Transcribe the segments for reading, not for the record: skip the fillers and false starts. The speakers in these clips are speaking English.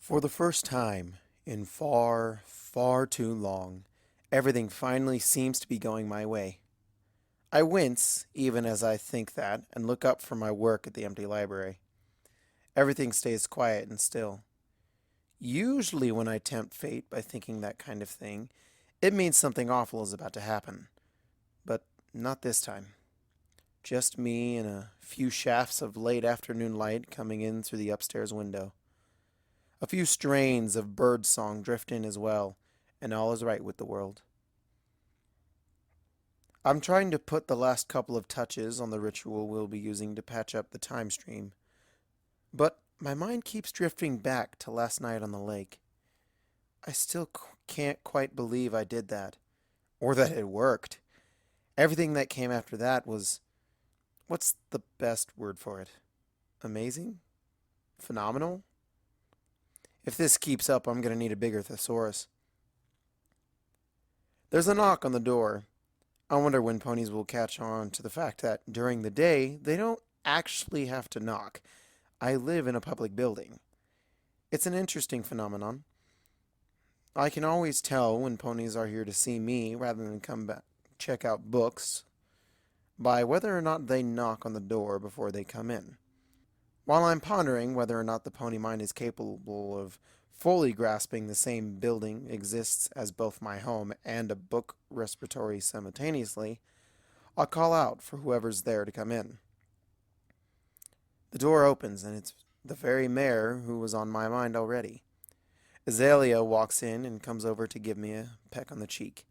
For the first time in far, far too long, everything finally seems to be going my way. I wince, even as I think that, and look up from my work at the empty library. Everything stays quiet and still. Usually, when I tempt fate by thinking that kind of thing, it means something awful is about to happen. But not this time. Just me and a few shafts of late afternoon light coming in through the upstairs window. A few strains of bird song drift in as well, and all is right with the world. I'm trying to put the last couple of touches on the ritual we'll be using to patch up the time stream, but my mind keeps drifting back to last night on the lake. I still can't quite believe I did that, or that it worked. Everything that came after that was, what's the best word for it? Amazing? Phenomenal? If this keeps up, I'm going to need a bigger thesaurus. There's a knock on the door. I wonder when ponies will catch on to the fact that during the day, they don't actually have to knock. I live in a public building. It's an interesting phenomenon. I can always tell when ponies are here to see me rather than come back check out books by whether or not they knock on the door before they come in. While I'm pondering whether or not the pony mind is capable of fully grasping the same building exists as both my home and a book respiratory simultaneously, I'll call out for whoever's there to come in. The door opens, and it's the very mare who was on my mind already. Azalea walks in and comes over to give me a peck on the cheek.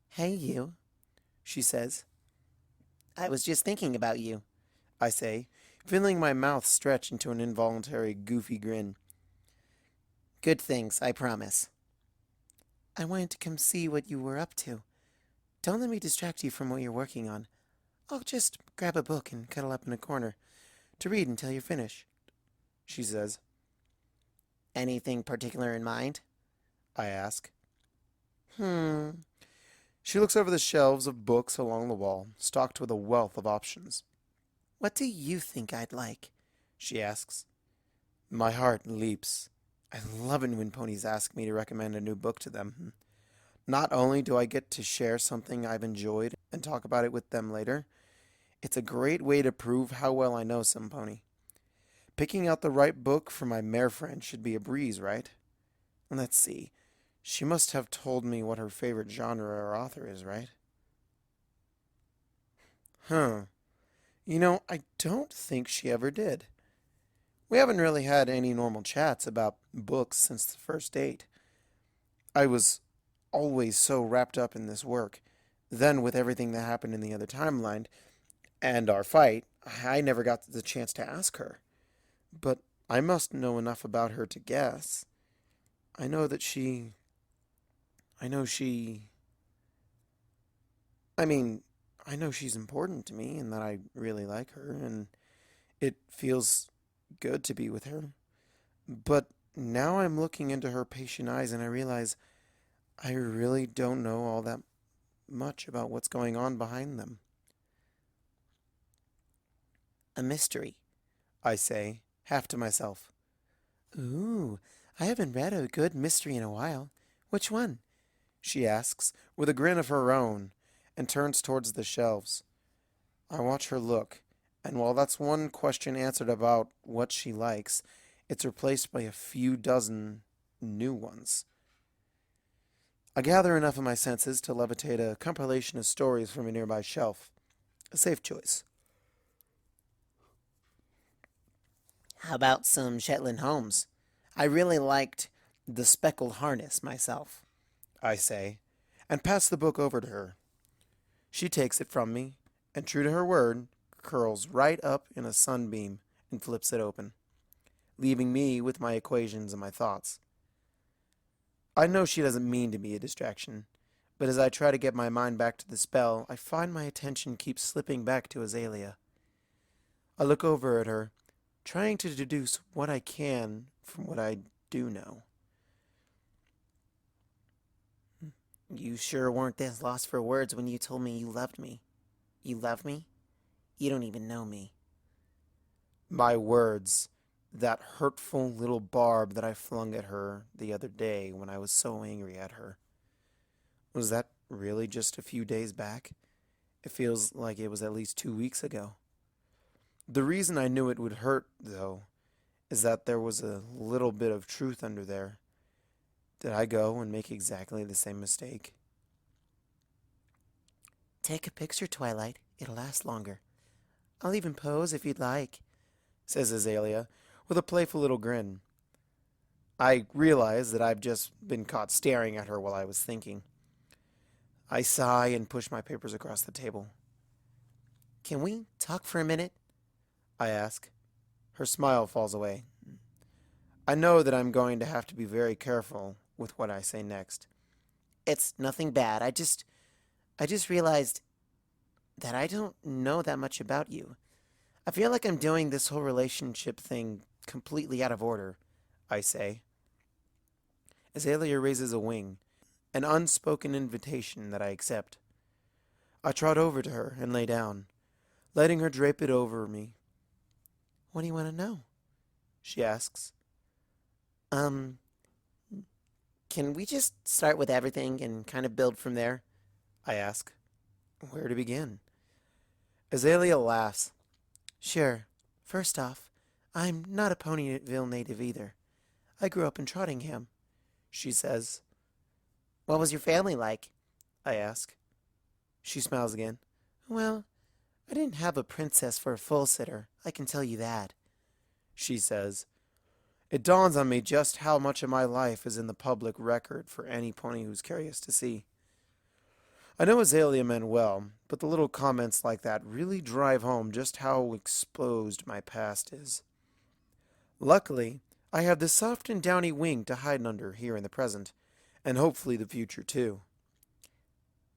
"Hey, you," she says. "I was just thinking about you," I say, feeling my mouth stretch into an involuntary goofy grin. "Good things, I promise." "I wanted to come see what you were up to. Don't let me distract you from what you're working on. I'll just grab a book and cuddle up in a corner to read until you're finished," she says. "Anything particular in mind?" I ask. She looks over the shelves of books along the wall, stocked with a wealth of options. "What do you think I'd like?" she asks. My heart leaps. I love it when ponies ask me to recommend a new book to them. Not only do I get to share something I've enjoyed and talk about it with them later, it's a great way to prove how well I know some pony. Picking out the right book for my mare friend should be a breeze, right? Let's see. She must have told me what her favorite genre or author is, right? I don't think she ever did. We haven't really had any normal chats about books since the first date. I was always so wrapped up in this work. Then, with everything that happened in the other timeline and our fight, I never got the chance to ask her. But I must know enough about her to guess. I know that she. I know she. I mean, I know she's important to me and that I really like her, and it feels good to be with her. But now I'm looking into her patient eyes and I realize I really don't know all that much about what's going on behind them. "A mystery," I say, half to myself. "Ooh, I haven't read a good mystery in a while. Which one?" she asks, with a grin of her own, and turns towards the shelves. I watch her look, and while that's one question answered about what she likes, it's replaced by a few dozen new ones. I gather enough of my senses to levitate a compilation of stories from a nearby shelf. A safe choice. "How about some Shetland Homes? I really liked The Speckled Harness myself," I say, and pass the book over to her. She takes it from me, and true to her word, curls right up in a sunbeam and flips it open, leaving me with my equations and my thoughts. I know she doesn't mean to be a distraction, but as I try to get my mind back to the spell, I find my attention keeps slipping back to Azalea. I look over at her, trying to deduce what I can from what I do know. "You sure weren't this lost for words when you told me you loved me. You love me? You don't even know me." My words, that hurtful little barb that I flung at her the other day when I was so angry at her. Was that really just a few days back? It feels like it was at least 2 weeks ago. The reason I knew it would hurt, though, is that there was a little bit of truth under there. Did I go and make exactly the same mistake? Take a picture, Twilight. It'll last longer. I'll even pose if you'd like, Says Azalea, with a playful little grin. I realize that I've just been caught staring at her while I was thinking. I sigh and push my papers across the table. Can we talk for a minute? I ask. Her smile falls away. I know that I'm going to have to be very careful with what I say next. It's nothing bad. I just realized that I don't know that much about you. I feel like I'm doing this whole relationship thing completely out of order, I say. Azalea raises a wing, an unspoken invitation that I accept. I trot over to her and lay down, letting her drape it over me. What do you want to know? She asks. Can we just start with everything and kind of build from there? I ask. Where to begin? Azalea laughs. Sure. First off, I'm not a Ponyville native either. I grew up in Trottingham, She says. What was your family like? I ask. She smiles again. Well, I didn't have a princess for a full sitter, I can tell you that. She says. It dawns on me just how much of my life is in the public record for any pony who's curious to see. I know Azalea meant well, but the little comments like that really drive home just how exposed my past is. Luckily, I have this soft and downy wing to hide under here in the present, and hopefully the future too.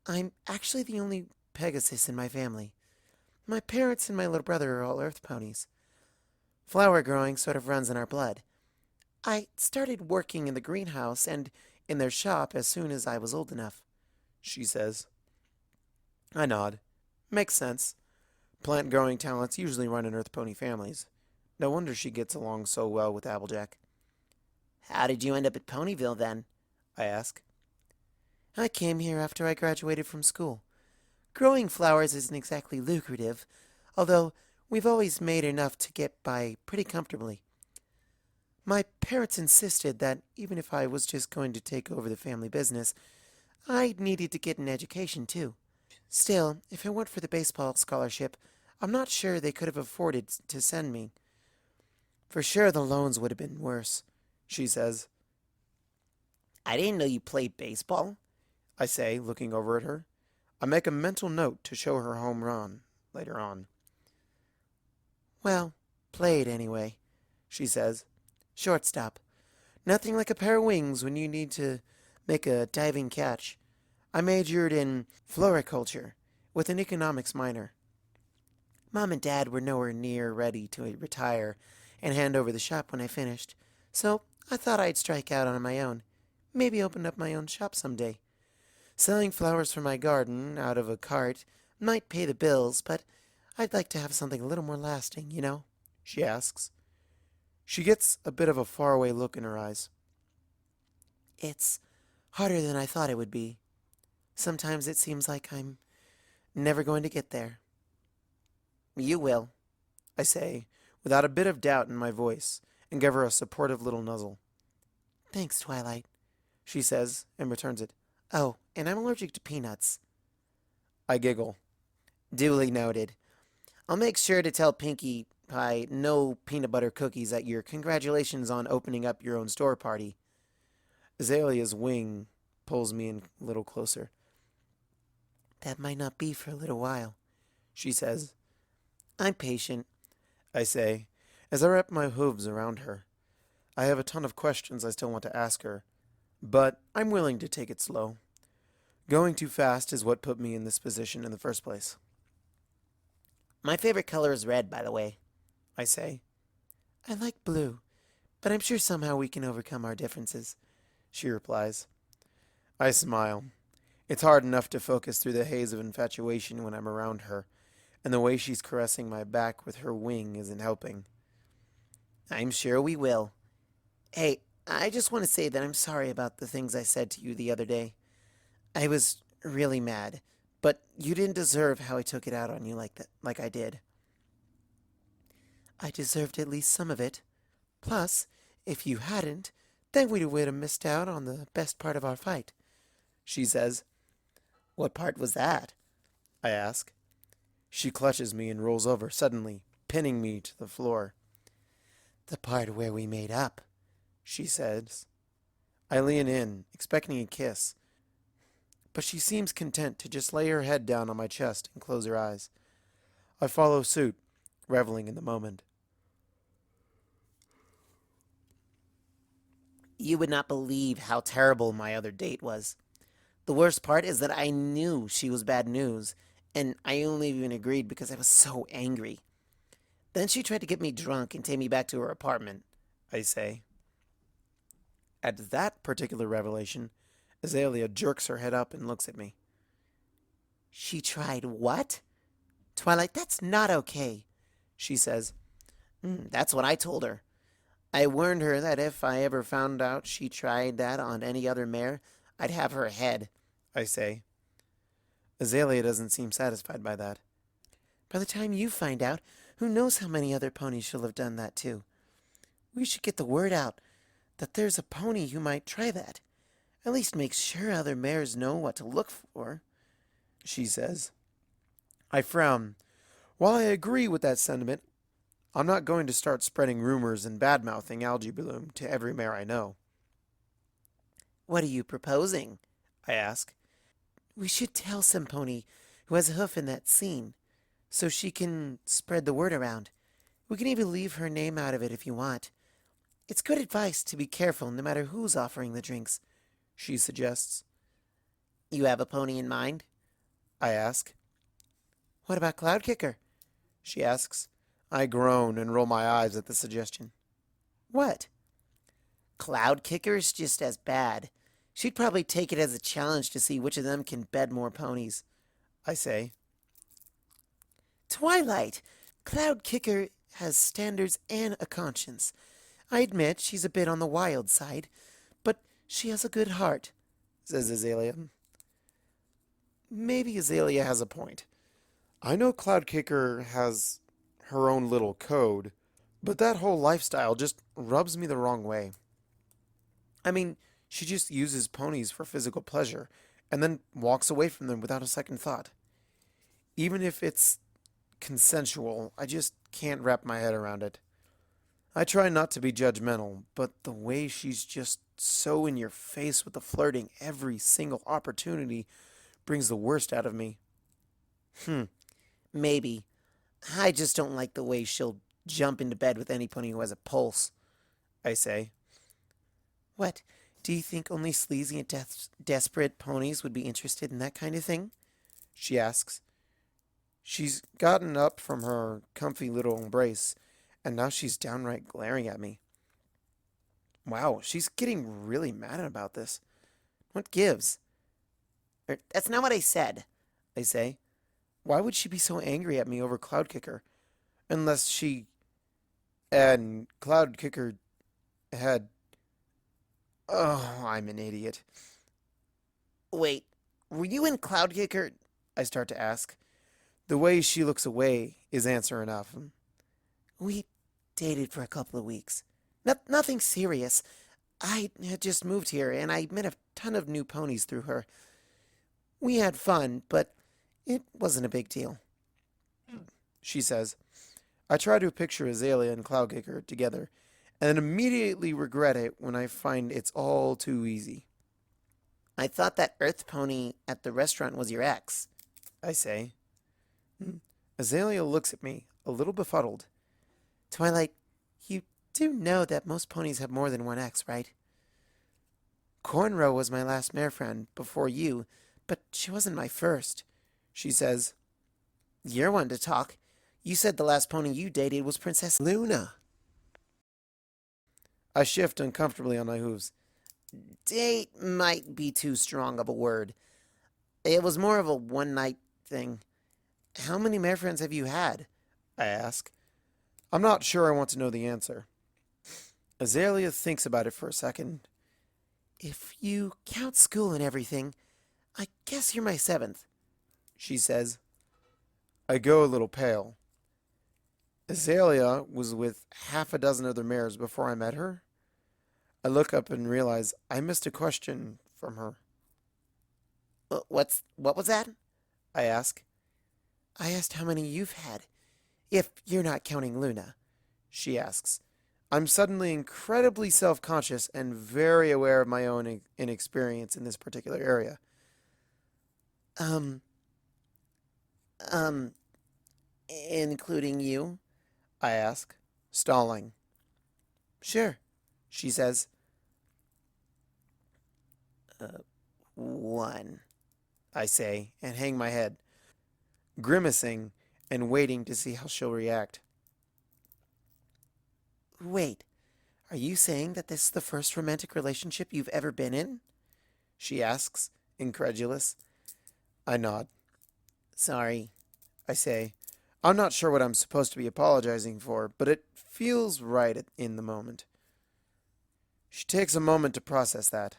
I'm actually the only Pegasus in my family. My parents and my little brother are all earth ponies. Flower growing sort of runs in our blood. I started working in the greenhouse and in their shop as soon as I was old enough, She says. I nod. Makes sense. Plant growing talents usually run in earth pony families. No wonder she gets along so well with Applejack. How did you end up at Ponyville then? I ask. I came here after I graduated from school. Growing flowers isn't exactly lucrative, although we've always made enough to get by pretty comfortably. My parents insisted that even if I was just going to take over the family business, I needed to get an education too. Still, if it weren't for the baseball scholarship, I'm not sure they could have afforded to send me. For sure the loans would have been worse, She says. I didn't know you played baseball, I say, looking over at her. I make a mental note to show her home run later on. Well, played anyway, She says. Shortstop. Nothing like a pair of wings when you need to make a diving catch. I majored in floriculture with an economics minor. Mom and Dad were nowhere near ready to retire and hand over the shop when I finished, so I thought I'd strike out on my own. Maybe open up my own shop someday. Selling flowers from my garden out of a cart might pay the bills, but I'd like to have something a little more lasting, you know? She asks. She gets a bit of a faraway look in her eyes. It's harder than I thought it would be. Sometimes it seems like I'm never going to get there. You will, I say, without a bit of doubt in my voice, and give her a supportive little nuzzle. Thanks, Twilight, She says, and returns it. Oh, and I'm allergic to peanuts. I giggle. Duly noted. I'll make sure to tell Pinkie Pie no peanut butter cookies at your congratulations on opening up your own store party. Azalea's wing pulls me in a little closer. That might not be for a little while, She says. I'm patient, I say, as I wrap my hooves around her. I have a ton of questions I still want to ask her, but I'm willing to take it slow. Going too fast is what put me in this position in the first place. My favorite color is red, by the way, I say. I like blue, but I'm sure somehow we can overcome our differences, She replies. I smile. It's hard enough to focus through the haze of infatuation when I'm around her, and the way she's caressing my back with her wing isn't helping. I'm sure we will. Hey, I just want to say that I'm sorry about the things I said to you the other day. I was really mad, but you didn't deserve how I took it out on you like I did. I deserved at least some of it. Plus, if you hadn't, then we would have missed out on the best part of our fight, she says. What part was that? I ask. She clutches me and rolls over suddenly, pinning me to the floor. The part where we made up, she says. I lean in, expecting a kiss, but she seems content to just lay her head down on my chest and close her eyes. I follow suit, reveling in the moment. You would not believe how terrible my other date was. The worst part is that I knew she was bad news, and I only even agreed because I was so angry. Then she tried to get me drunk and take me back to her apartment, I say. At that particular revelation, Azalea jerks her head up and looks at me. She tried what? Twilight, that's not okay, she says. That's what I told her. I warned her that if I ever found out she tried that on any other mare, I'd have her head, I say. Azalea doesn't seem satisfied by that. By the time you find out, who knows how many other ponies she'll have done that to. We should get the word out that there's a pony who might try that. At least make sure other mares know what to look for, she says. I frown. While I agree with that sentiment, I'm not going to start spreading rumors and bad-mouthing Algae Bloom to every mare I know. What are you proposing? I ask. We should tell some pony who has a hoof in that scene, so she can spread the word around. We can even leave her name out of it if you want. It's good advice to be careful no matter who's offering the drinks, she suggests. You have a pony in mind? I ask. What about Cloud Kicker? She asks. I groan and roll my eyes at the suggestion. What? Cloud Kicker's just as bad. She'd probably take it as a challenge to see which of them can bed more ponies, I say. Twilight! Cloud Kicker has standards and a conscience. I admit she's a bit on the wild side, but she has a good heart, says Azalea. Maybe Azalea has a point. I know Cloud Kicker has her own little code, but that whole lifestyle just rubs me the wrong way. I mean, she just uses ponies for physical pleasure and then walks away from them without a second thought. Even if it's consensual, I just can't wrap my head around it. I try not to be judgmental, but the way she's just so in your face with the flirting every single opportunity brings the worst out of me. Maybe. I just don't like the way she'll jump into bed with any pony who has a pulse, I say. What, do you think only sleazy and desperate ponies would be interested in that kind of thing? She asks. She's gotten up from her comfy little embrace, and now she's downright glaring at me. Wow, she's getting really mad about this. What gives? That's not what I said, I say. Why would she be so angry at me over Cloud Kicker? Unless she and Cloud Kicker had... Oh, I'm an idiot. Wait, were you in Cloud Kicker? I start to ask. The way she looks away is answer enough. We dated for a couple of weeks. Nothing serious. I had just moved here, and I met a ton of new ponies through her. We had fun, but it wasn't a big deal, she says. I try to picture Azalea and Cloud Kicker together, and then immediately regret it when I find it's all too easy. I thought that Earth pony at the restaurant was your ex, I say. Azalea looks at me, a little befuddled. Twilight, you do know that most ponies have more than one ex, right? Cornrow was my last mare friend before you, but she wasn't my first, she says. You're one to talk. You said the last pony you dated was Princess Luna. I shift uncomfortably on my hooves. Date might be too strong of a word. It was more of a one-night thing. How many mare friends have you had? I ask. I'm not sure I want to know the answer. Azalea thinks about it for a second. If you count school and everything, I guess you're my seventh, she says. I go a little pale. Azalea was with half a dozen other mares before I met her. I look up and realize I missed a question from her. What was that? I ask. I asked how many you've had, if you're not counting Luna, she asks. I'm suddenly incredibly self-conscious and very aware of my own inexperience in this particular area. Including you? I ask, stalling. Sure, she says. 1, I say, and hang my head, grimacing and waiting to see how she'll react. Wait, are you saying that this is the first romantic relationship you've ever been in? She asks, incredulous. I nod. Sorry, I say. I'm not sure what I'm supposed to be apologizing for, but it feels right in the moment. She takes a moment to process that.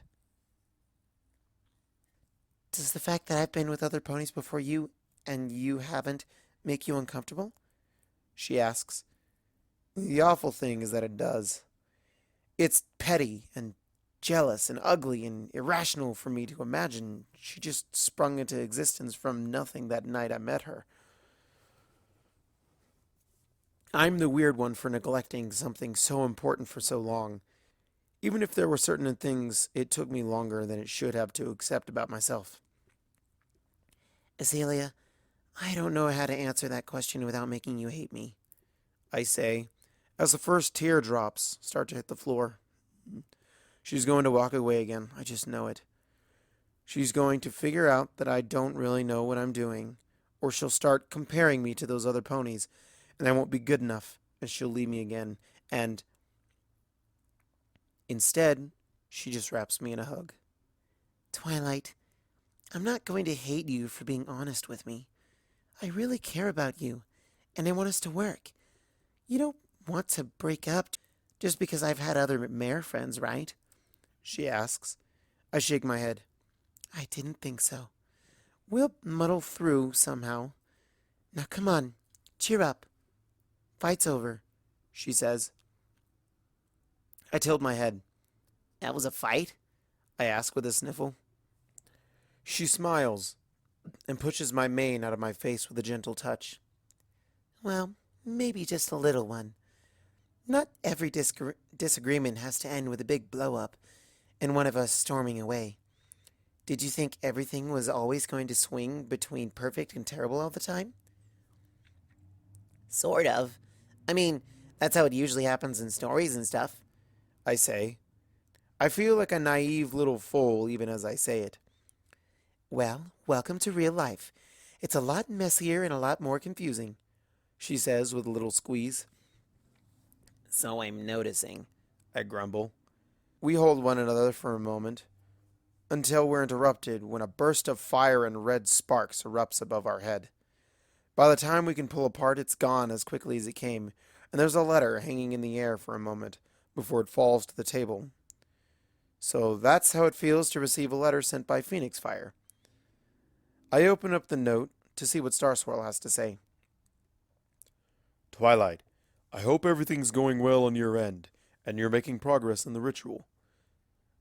Does the fact that I've been with other ponies before you, and you haven't, make you uncomfortable? She asks. The awful thing is that it does. It's petty and jealous and ugly and irrational for me to imagine she just sprung into existence from nothing that night I met her. I'm the weird one for neglecting something so important for so long, even if there were certain things it took me longer than it should have to accept about myself. Azalea, I don't know how to answer that question without making you hate me, I say, as the first teardrops start to hit the floor. She's going to walk away again, I just know it. She's going to figure out that I don't really know what I'm doing, or she'll start comparing me to those other ponies, and I won't be good enough, and she'll leave me again, and instead, she just wraps me in a hug. Twilight, I'm not going to hate you for being honest with me. I really care about you, and I want us to work. You don't want to break up just because I've had other mare friends, right? She asks. I shake my head. I didn't think so. We'll muddle through somehow. Now come on, cheer up. Fight's over, she says. I tilt my head. That was a fight? I ask with a sniffle. She smiles and pushes my mane out of my face with a gentle touch. Well, maybe just a little one. Not every disagreement has to end with a big blow-up and one of us storming away. Did you think everything was always going to swing between perfect and terrible all the time? Sort of. I mean, that's how it usually happens in stories and stuff, I say. I feel like a naive little fool even as I say it. Well, welcome to real life. It's a lot messier and a lot more confusing, she says with a little squeeze. So I'm noticing, I grumble. We hold one another for a moment, until we're interrupted when a burst of fire and red sparks erupts above our head. By the time we can pull apart, it's gone as quickly as it came, and there's a letter hanging in the air for a moment before it falls to the table. So that's how it feels to receive a letter sent by Phoenix Fire. I open up the note to see what Starswirl has to say. Twilight, I hope everything's going well on your end, and you're making progress in the ritual.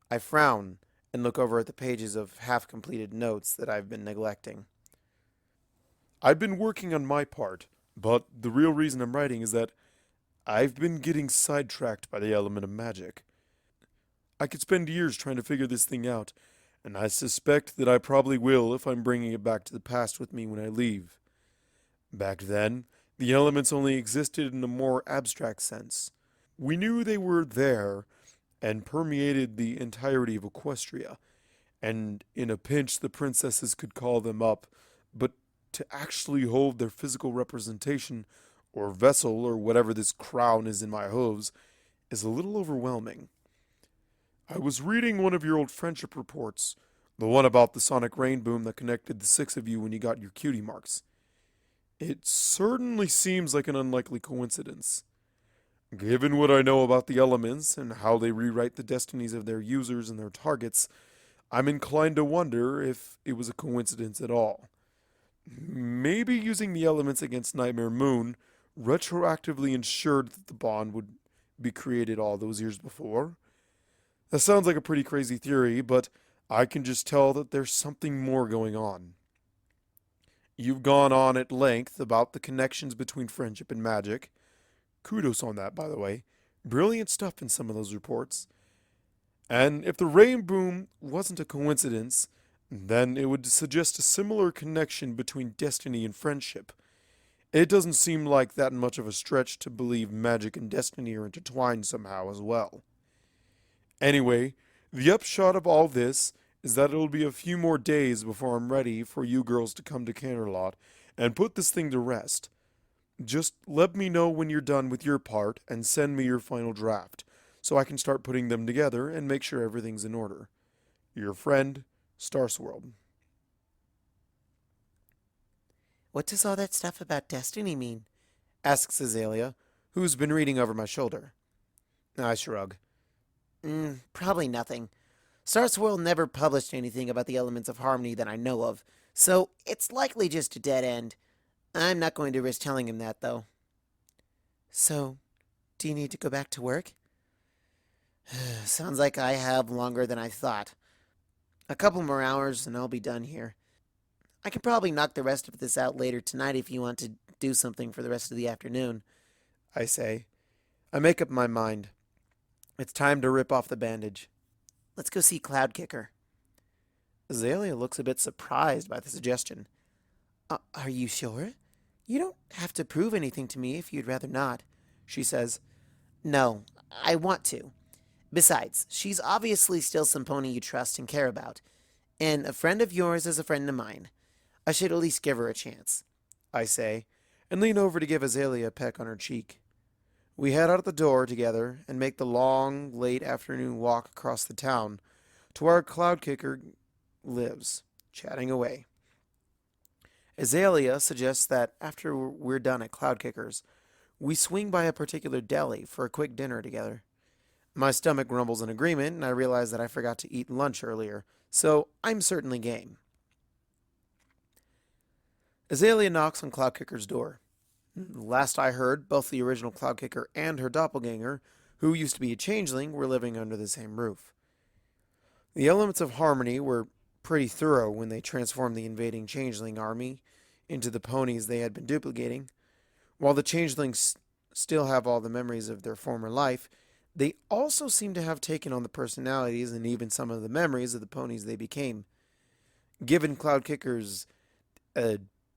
I frown and look over at the pages of half-completed notes that I've been neglecting. I've been working on my part, but the real reason I'm writing is that I've been getting sidetracked by the element of magic. I could spend years trying to figure this thing out, and I suspect that I probably will if I'm bringing it back to the past with me when I leave. Back then, the elements only existed in a more abstract sense. We knew they were there and permeated the entirety of Equestria, and in a pinch the princesses could call them up, but to actually hold their physical representation, or vessel, or whatever this crown is in my hooves, is a little overwhelming. I was reading one of your old friendship reports, the one about the sonic rain boom that connected the 6 of you when you got your cutie marks. It certainly seems like an unlikely coincidence. Given what I know about the elements and how they rewrite the destinies of their users and their targets, I'm inclined to wonder if it was a coincidence at all. Maybe using the elements against Nightmare Moon retroactively ensured that the bond would be created all those years before. That sounds like a pretty crazy theory, but I can just tell that there's something more going on. You've gone on at length about the connections between friendship and magic. Kudos on that, by the way. Brilliant stuff in some of those reports. And if the rain boom wasn't a coincidence, then it would suggest a similar connection between destiny and friendship. It doesn't seem like that much of a stretch to believe magic and destiny are intertwined somehow as well. Anyway, the upshot of all this is that it'll be a few more days before I'm ready for you girls to come to Canterlot and put this thing to rest. Just let me know when you're done with your part and send me your final draft, so I can start putting them together and make sure everything's in order. Your friend, Starsworld. What does all that stuff about destiny mean? Asks Azalea, who's been reading over my shoulder. I shrug. Probably nothing. Starsworld never published anything about the elements of harmony that I know of, so it's likely just a dead end. I'm not going to risk telling him that, though. So, do you need to go back to work? Sounds like I have longer than I thought. A couple more hours and I'll be done here. I can probably knock the rest of this out later tonight if you want to do something for the rest of the afternoon, I say. I make up my mind. It's time to rip off the bandage. Let's go see Cloudkicker. Azalea looks a bit surprised by the suggestion. Are you sure? You don't have to prove anything to me if you'd rather not, she says. No, I want to. Besides, she's obviously still some pony you trust and care about, and a friend of yours is a friend of mine. I should at least give her a chance, I say, and lean over to give Azalea a peck on her cheek. We head out the door together and make the long, late afternoon walk across the town to where Cloudkicker lives, chatting away. Azalea suggests that after we're done at Cloudkicker's, we swing by a particular deli for a quick dinner together. My stomach grumbles in agreement, and I realize that I forgot to eat lunch earlier, so I'm certainly game. Azalea knocks on Cloudkicker's door. Last I heard, both the original Cloudkicker and her doppelganger, who used to be a changeling, were living under the same roof. The elements of harmony were pretty thorough when they transformed the invading changeling army into the ponies they had been duplicating. While the changelings still have all the memories of their former life, they also seem to have taken on the personalities and even some of the memories of the ponies they became. Given Cloudkicker's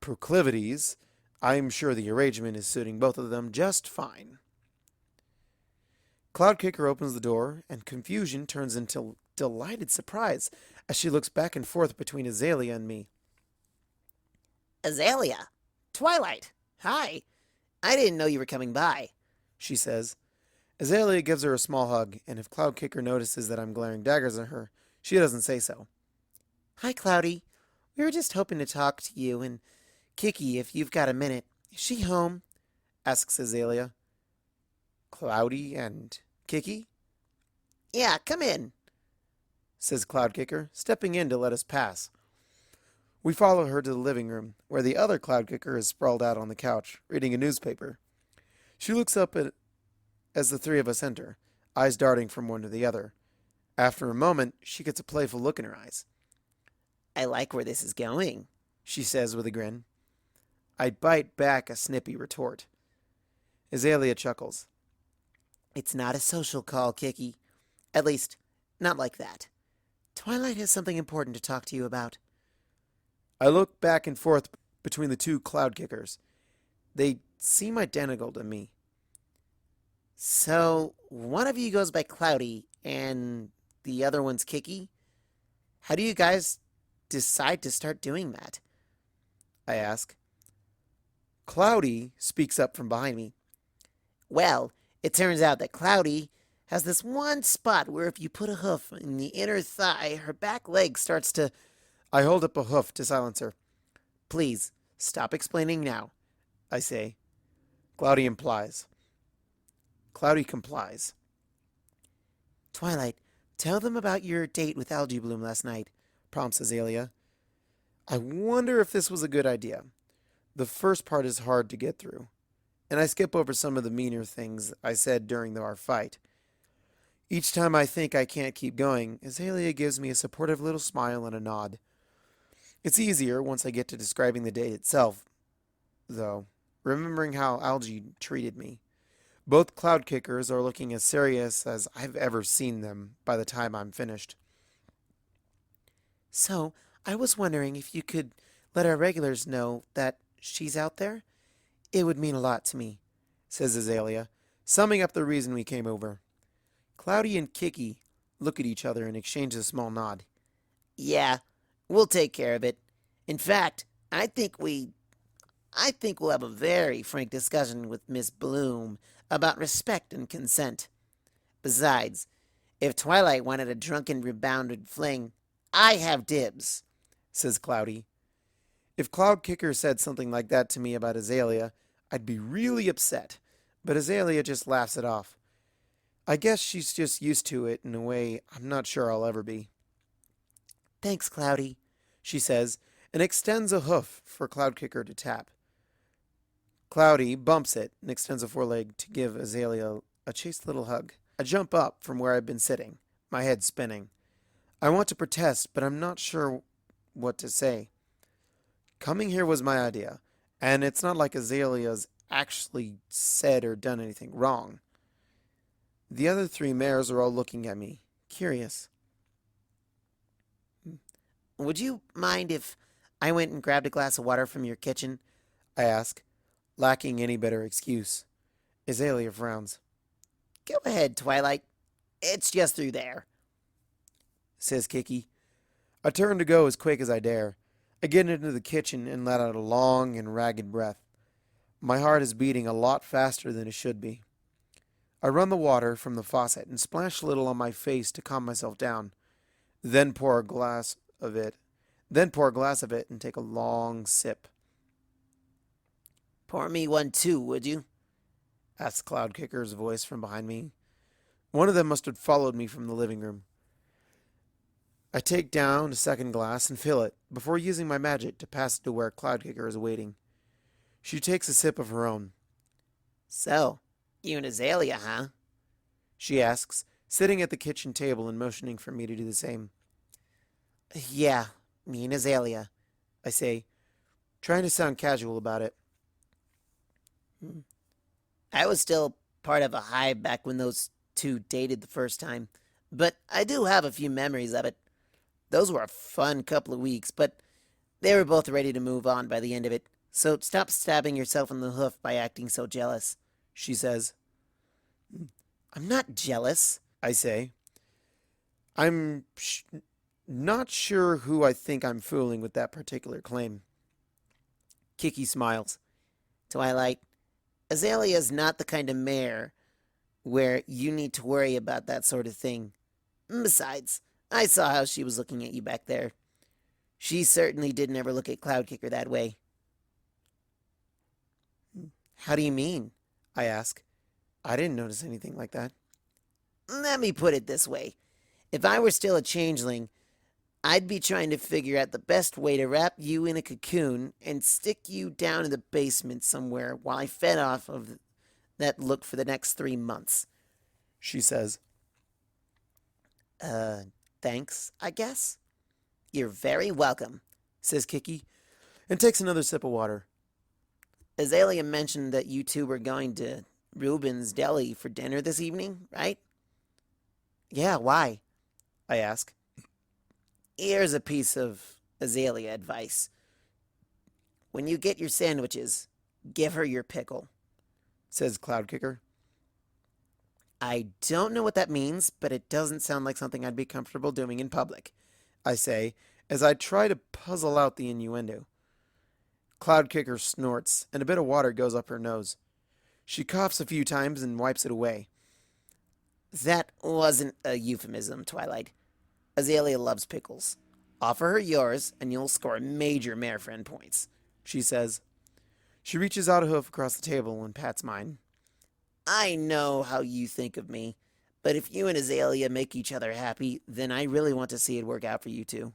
proclivities, I'm sure the arrangement is suiting both of them just fine. Cloudkicker opens the door, and confusion turns into delighted surprise as she looks back and forth between Azalea and me. Azalea! Twilight! Hi! I didn't know you were coming by, she says. Azalea gives her a small hug, and if Cloudkicker notices that I'm glaring daggers at her, she doesn't say so. Hi, Cloudy. We were just hoping to talk to you, and Kiki, if you've got a minute. Is she home? Asks Azalea. Cloudy and Kiki? Yeah, come in, says Cloudkicker, stepping in to let us pass. We follow her to the living room, where the other Cloudkicker is sprawled out on the couch, reading a newspaper. She looks up as the three of us enter, eyes darting from one to the other. After a moment, she gets a playful look in her eyes. I like where this is going, she says with a grin. I bite back a snippy retort. Azalea chuckles. It's not a social call, Kiki. At least, not like that. Twilight has something important to talk to you about. I look back and forth between the two Cloudkickers. They seem identical to me. So, one of you goes by Cloudy, and the other one's Kiki? How do you guys decide to start doing that? I ask. Cloudy speaks up from behind me. Well, it turns out that Cloudy has this one spot where if you put a hoof in the inner thigh, her back leg starts to... I hold up a hoof to silence her. Please, stop explaining now, I say. Cloudy implies. Cloudy complies. Twilight, tell them about your date with Algae Bloom last night, prompts Azalea. I wonder if this was a good idea. The first part is hard to get through, and I skip over some of the meaner things I said during our fight. Each time I think I can't keep going, Azalea gives me a supportive little smile and a nod. It's easier once I get to describing the date itself, though, remembering how Algae treated me. Both cloud kickers are looking as serious as I've ever seen them by the time I'm finished. So, I was wondering if you could let our regulars know that she's out there? It would mean a lot to me, Says Azalea, summing up the reason we came over. Cloudy and Kiki look at each other and exchange a small nod. Yeah, we'll take care of it. In fact, I think we'll have a very frank discussion with Miss Bloom about respect and consent. Besides, if Twilight wanted a drunken rebounded fling, I have dibs, Says Cloudy. If Cloud Kicker said something like that to me about Azalea, I'd be really upset, but Azalea just laughs it off. I guess she's just used to it in a way I'm not sure I'll ever be. Thanks, Cloudy, She says, and extends a hoof for Cloud Kicker to tap. Cloudy bumps it and extends a foreleg to give Azalea a chaste little hug. I jump up from where I've been sitting, my head spinning. I want to protest, but I'm not sure what to say. Coming here was my idea, and it's not like Azalea's actually said or done anything wrong. The other three mares are all looking at me, curious. Would you mind if I went and grabbed a glass of water from your kitchen? I ask, lacking any better excuse. Azalea frowns. Go ahead, Twilight. It's just through there, Says Kiki. I turn to go as quick as I dare. I get into the kitchen and let out a long and ragged breath. My heart is beating a lot faster than it should be. I run the water from the faucet and splash a little on my face to calm myself down. Then pour a glass of it and take a long sip. Pour me one too, would you? Asks Cloud Kicker's voice from behind me. One of them must have followed me from the living room. I take down a second glass and fill it before using my magic to pass it to where Cloud Kicker is waiting. She takes a sip of her own. So, you and Azalea, huh? She asks, sitting at the kitchen table and motioning for me to do the same. Yeah, me and Azalea, I say, trying to sound casual about it. I was still part of a hive back when those two dated the first time, but I do have a few memories of it. Those were a fun couple of weeks, but they were both ready to move on by the end of it, so stop stabbing yourself in the hoof by acting so jealous, She says. I'm not jealous, I say. I'm not sure who I think I'm fooling with that particular claim. Kiki smiles. Twilight, Azalea's not the kind of mare where you need to worry about that sort of thing. Besides, I saw how she was looking at you back there. She certainly did never look at Cloud Kicker that way. How do you mean? I ask. I didn't notice anything like that. Let me put it this way. If I were still a changeling, I'd be trying to figure out the best way to wrap you in a cocoon and stick you down in the basement somewhere while I fed off of that look for the next 3 months. She says. Thanks, I guess? You're very welcome, Says Kiki, and takes another sip of water. Azalea mentioned that you two were going to Reuben's Deli for dinner this evening, right? Yeah, why? I ask. Here's a piece of Azalea advice. When you get your sandwiches, give her your pickle, Says Cloud Kicker. I don't know what that means, but it doesn't sound like something I'd be comfortable doing in public, I say, as I try to puzzle out the innuendo. Cloud Kicker snorts, and a bit of water goes up her nose. She coughs a few times and wipes it away. That wasn't a euphemism, Twilight. Azalea loves pickles. Offer her yours, and you'll score major mare friend points, She says. She reaches out a hoof across the table and pats mine. I know how you think of me, but if you and Azalea make each other happy, then I really want to see it work out for you two.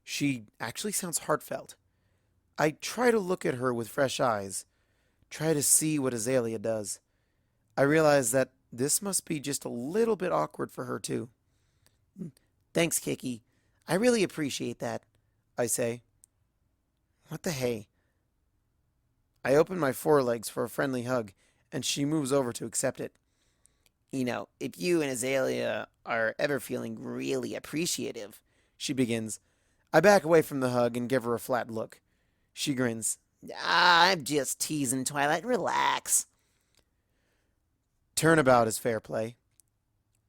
She actually sounds heartfelt. I try to look at her with fresh eyes, try to see what Azalea does. I realize that this must be just a little bit awkward for her, too. Thanks, Kiki. I really appreciate that. I say. What the hey? I open my forelegs for a friendly hug, and she moves over to accept it. You know, if you and Azalea are ever feeling really appreciative, She begins. I back away from the hug and give her a flat look. She grins. I'm just teasing, Twilight. Relax. Turnabout is fair play.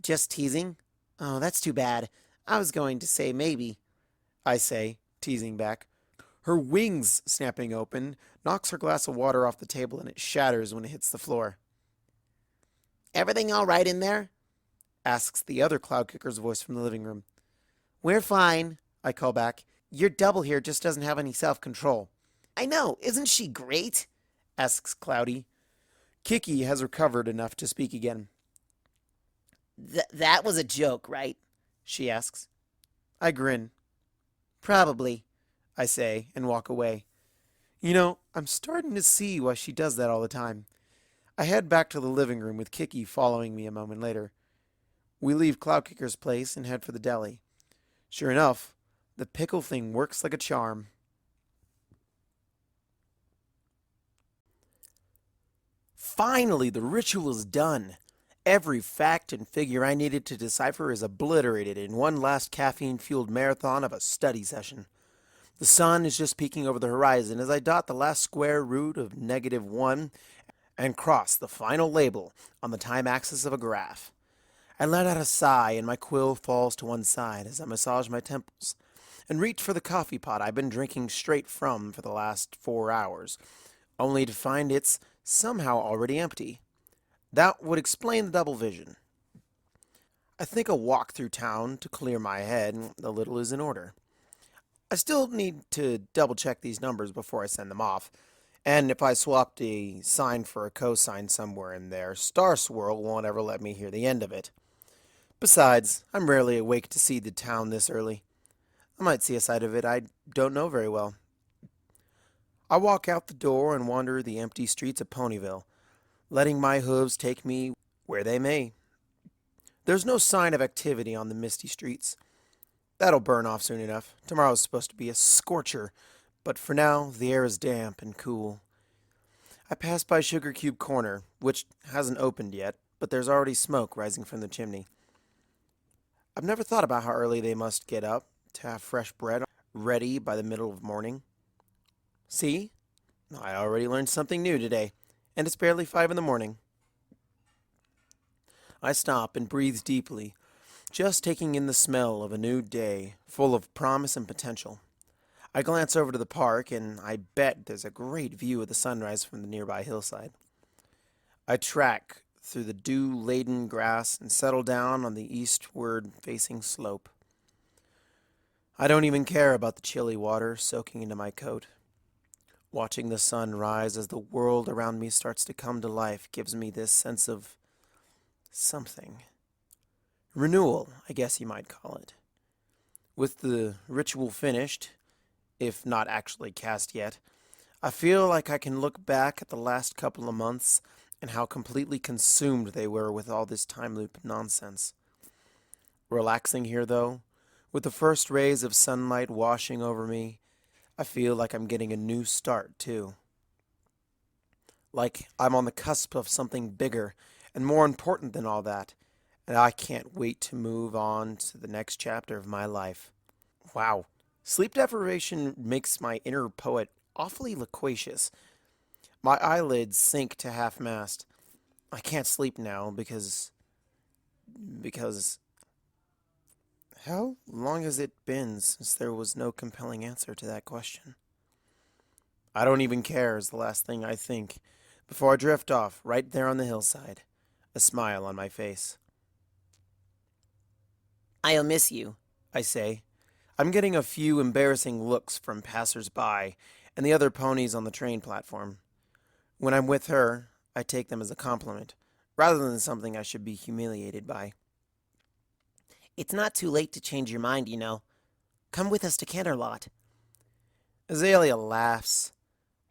Just teasing? Oh, that's too bad. I was going to say maybe. I say, teasing back. Her wings, snapping open, knocks her glass of water off the table and it shatters when it hits the floor. Everything all right in there? Asks the other Cloud Kicker's voice from the living room. We're fine, I call back. Your double here just doesn't have any self-control. I know. Isn't she great? Asks Cloudy. Kiki has recovered enough to speak again. That was a joke, right? She asks. I grin. Probably, I say, and walk away. You know, I'm starting to see why she does that all the time. I head back to the living room with Kiki following me a moment later. We leave Cloud Kicker's place and head for the deli. Sure enough, the pickle thing works like a charm. Finally, the ritual is done. Every fact and figure I needed to decipher is obliterated in one last caffeine-fueled marathon of a study session. The sun is just peeking over the horizon as I dot the last square root of -1 and cross the final label on the time axis of a graph. I let out a sigh and my quill falls to one side as I massage my temples and reach for the coffee pot I've been drinking straight from for the last 4 hours, only to find it's somehow already empty. That would explain the double vision. I think a walk through town to clear my head a little is in order. I still need to double check these numbers before I send them off, and if I swapped a sine for a cosine somewhere in there, Star Swirl won't ever let me hear the end of it. Besides, I'm rarely awake to see the town this early. I might see a side of it I don't know very well. I walk out the door and wander the empty streets of Ponyville, letting my hooves take me where they may. There's no sign of activity on the misty streets. That'll burn off soon enough. Tomorrow's supposed to be a scorcher, but for now, the air is damp and cool. I pass by Sugar Cube Corner, which hasn't opened yet, but there's already smoke rising from the chimney. I've never thought about how early they must get up to have fresh bread ready by the middle of morning. See? I already learned something new today, and it's barely 5 in the morning. I stop and breathe deeply, just taking in the smell of a new day, full of promise and potential. I glance over to the park, and I bet there's a great view of the sunrise from the nearby hillside. I track through the dew-laden grass and settle down on the eastward-facing slope. I don't even care about the chilly water soaking into my coat. Watching the sun rise as the world around me starts to come to life gives me this sense of something. Renewal, I guess you might call it. With the ritual finished, if not actually cast yet, I feel like I can look back at the last couple of months and how completely consumed they were with all this time loop nonsense. Relaxing here, though, with the first rays of sunlight washing over me, I feel like I'm getting a new start, too. Like I'm on the cusp of something bigger and more important than all that, and I can't wait to move on to the next chapter of my life. Wow, sleep deprivation makes my inner poet awfully loquacious. My eyelids sink to half-mast. I can't sleep now because... How long has it been since there was no compelling answer to that question? I don't even care is the last thing I think before I drift off right there on the hillside, a smile on my face. I'll miss you. I say. I'm getting a few embarrassing looks from passers-by and the other ponies on the train platform. When I'm with her, I take them as a compliment, rather than something I should be humiliated by. It's not too late to change your mind, you know. Come with us to Canterlot. Azalea laughs.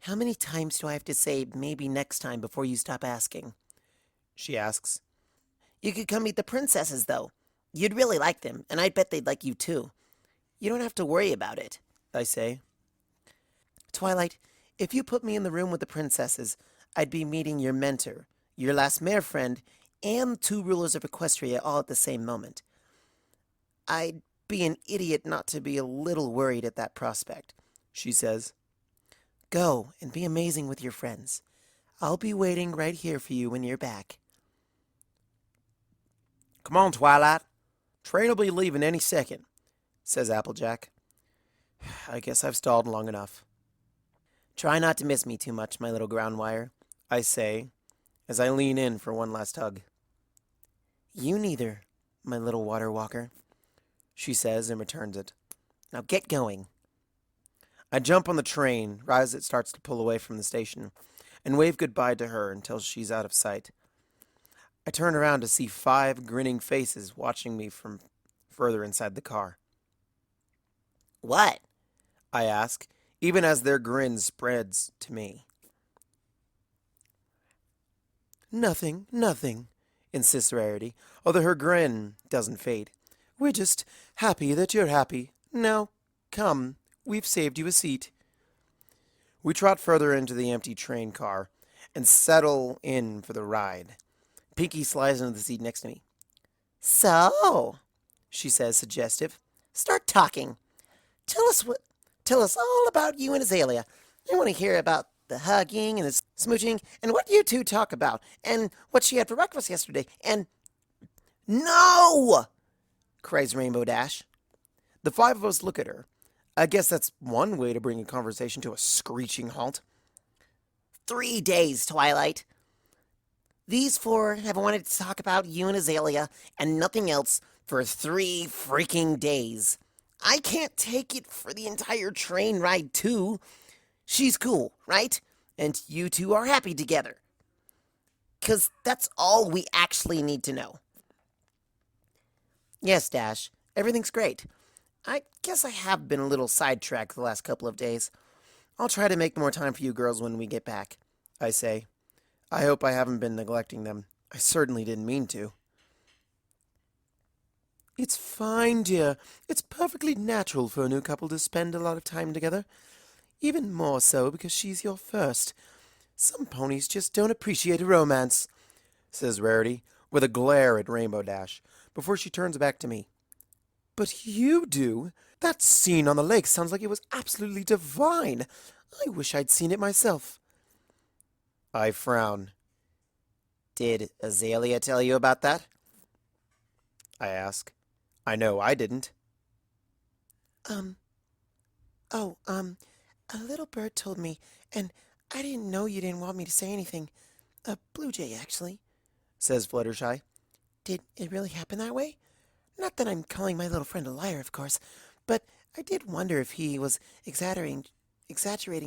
How many times do I have to say maybe next time before you stop asking? She asks. You could come meet the princesses, though. You'd really like them, and I bet they'd like you too. You don't have to worry about it, I say. Twilight, if you put me in the room with the princesses, I'd be meeting your mentor, your last mare friend, and 2 rulers of Equestria all at the same moment. I'd be an idiot not to be a little worried at that prospect, she says. Go and be amazing with your friends. I'll be waiting right here for you when you're back. Come on, Twilight. Train will be leaving any second, says Applejack. I guess I've stalled long enough. Try not to miss me too much, my little ground wire, I say, as I lean in for one last hug. You neither, my little water walker, she says and returns it. Now get going. I jump on the train right as it starts to pull away from the station and wave goodbye to her until she's out of sight. I turn around to see 5 grinning faces watching me from further inside the car. What? I ask, even as their grin spreads to me. Nothing, insists Rarity, although her grin doesn't fade. We're just happy that you're happy. Now, come, we've saved you a seat. We trot further into the empty train car and settle in for the ride. Pinky slides into the seat next to me. So, she says, suggestive, start talking. Tell us all about you and Azalea. I want to hear about the hugging and the smooching and what you two talk about and what she had for breakfast yesterday and... No! Cries Rainbow Dash. The 5 of us look at her. I guess that's one way to bring a conversation to a screeching halt. 3 days, Twilight. These 4 have wanted to talk about you and Azalea and nothing else for 3 freaking days. I can't take it for the entire train ride, too. She's cool, right? And you two are happy together. 'Cause that's all we actually need to know. Yes, Dash. Everything's great. I guess I have been a little sidetracked the last couple of days. I'll try to make more time for you girls when we get back, I say. I hope I haven't been neglecting them. I certainly didn't mean to. It's fine, dear. It's perfectly natural for a new couple to spend a lot of time together. Even more so because she's your first. Some ponies just don't appreciate a romance, says Rarity, with a glare at Rainbow Dash, before she turns back to me. But you do. That scene on the lake sounds like it was absolutely divine. I wish I'd seen it myself. I frown. Did Azalea tell you about that? I ask. I know I didn't. A little bird told me, and I didn't know you didn't want me to say anything. A blue jay, actually, says Fluttershy. Did it really happen that way? Not that I'm calling my little friend a liar, of course, but I did wonder if he was exaggerating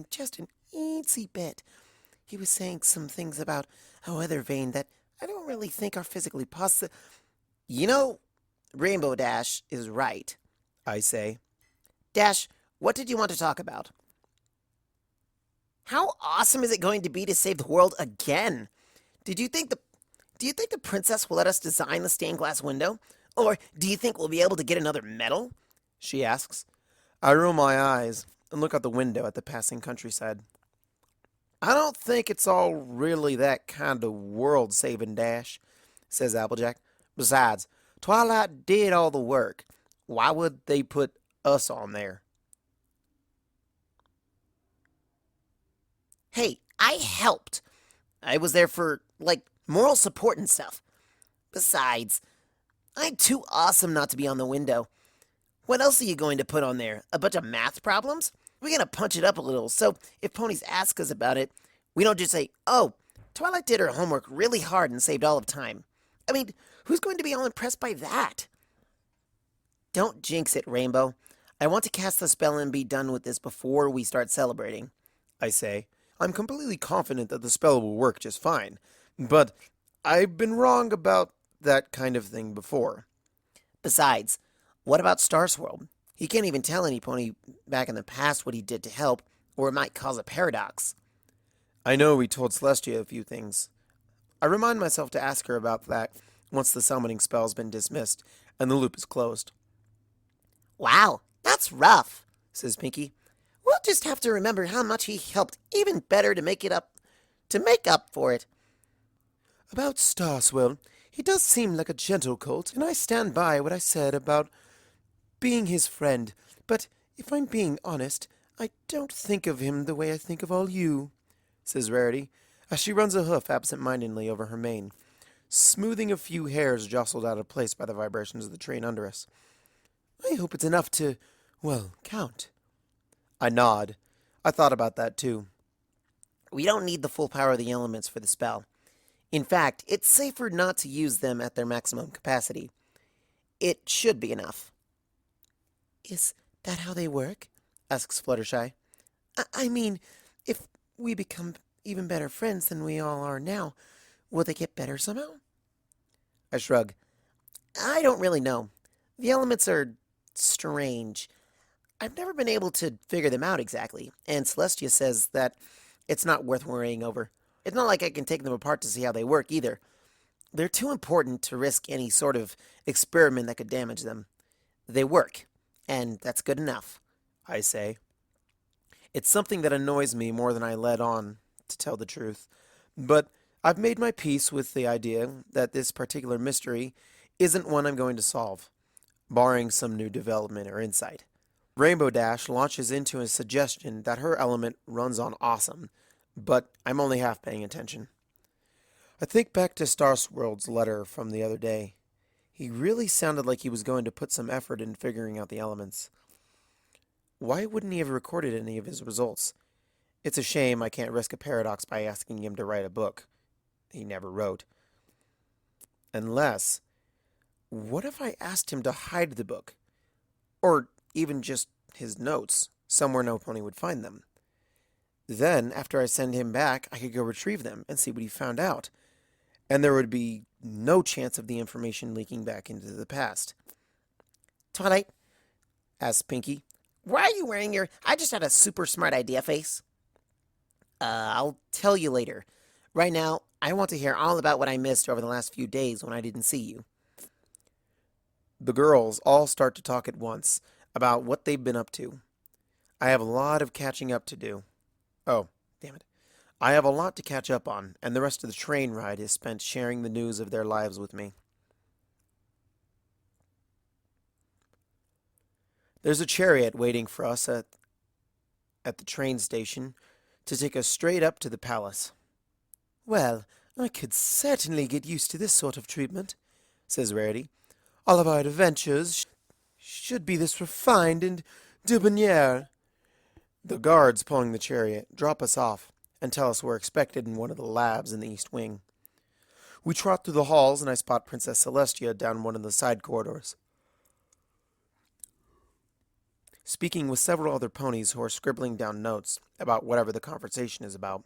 just an eensy bit. He was saying some things about a weather vane that I don't really think are physically possible. You know, Rainbow Dash is right, I say. Dash, what did you want to talk about? How awesome is it going to be to save the world again? Do you think the princess will let us design the stained glass window? Or do you think we'll be able to get another medal? She asks. I roll my eyes and look out the window at the passing countryside. I don't think it's all really that kind of world-saving, Dash, says Applejack. Besides, Twilight did all the work. Why would they put us on there? Hey, I helped. I was there for, moral support and stuff. Besides, I'm too awesome not to be on the window. What else are you going to put on there? A bunch of math problems? We're going to punch it up a little, so if ponies ask us about it, we don't just say, oh, Twilight did her homework really hard and saved all of time. I mean, who's going to be all impressed by that? Don't jinx it, Rainbow. I want to cast the spell and be done with this before we start celebrating, I say, I'm completely confident that the spell will work just fine, but I've been wrong about that kind of thing before. Besides, what about Starsworld? He can't even tell anypony back in the past what he did to help, or it might cause a paradox. I know we told Celestia a few things. I remind myself to ask her about that once the summoning spell's been dismissed and the loop is closed. Wow, that's rough, says Pinky. We'll just have to remember how much he helped even better to make up for it. About Starswell, he does seem like a gentle colt, and I stand by what I said about being his friend, but if I'm being honest, I don't think of him the way I think of all you, says Rarity, as she runs a hoof absent-mindedly over her mane, smoothing a few hairs jostled out of place by the vibrations of the train under us. I hope it's enough to, well, count. I nod. I thought about that too. We don't need the full power of the elements for the spell. In fact, it's safer not to use them at their maximum capacity. It should be enough. Is that how they work? Asks Fluttershy. I mean, if we become even better friends than we all are now, will they get better somehow? I shrug. I don't really know. The elements are strange. I've never been able to figure them out exactly, and Celestia says that it's not worth worrying over. It's not like I can take them apart to see how they work either. They're too important to risk any sort of experiment that could damage them. They work, and that's good enough, I say. It's something that annoys me more than I let on, to tell the truth. But I've made my peace with the idea that this particular mystery isn't one I'm going to solve, barring some new development or insight. Rainbow Dash launches into a suggestion that her element runs on awesome, but I'm only half paying attention. I think back to Starsworld's letter from the other day. He really sounded like he was going to put some effort in figuring out the elements. Why wouldn't he have recorded any of his results? It's a shame I can't risk a paradox by asking him to write a book he never wrote. Unless, what if I asked him to hide the book? Or even just his notes, somewhere no pony would find them. Then, after I send him back, I could go retrieve them and see what he found out. And there would be no chance of the information leaking back into the past. Twilight, asked Pinky. why are you wearing your I just had a super smart idea face? I'll tell you later. Right now, I want to hear all about what I missed over the last few days when I didn't see you. The girls all start to talk at once about what they've been up to. I have a lot of catching up to do. Oh, damn it. I have a lot to catch up on, and the rest of the train ride is spent sharing the news of their lives with me. There's a chariot waiting for us at the train station to take us straight up to the palace. Well, I could certainly get used to this sort of treatment, says Rarity. All of our adventures should be this refined and debonair. The guards pulling the chariot drop us off and tell us we're expected in one of the labs in the East Wing. We trot through the halls and I spot Princess Celestia down one of the side corridors, speaking with several other ponies who are scribbling down notes about whatever the conversation is about.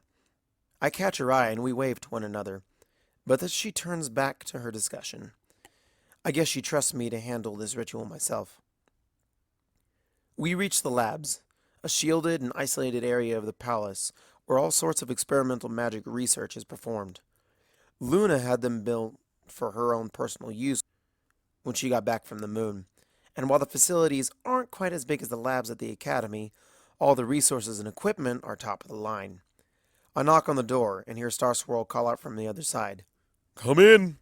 I catch her eye and we wave to one another, but then she turns back to her discussion. I guess she trusts me to handle this ritual myself. We reach the labs, a shielded and isolated area of the palace where all sorts of experimental magic research is performed. Luna had them built for her own personal use when she got back from the moon, and while the facilities aren't quite as big as the labs at the academy, all the resources and equipment are top of the line. I knock on the door and hear Starswirl call out from the other side. Come in!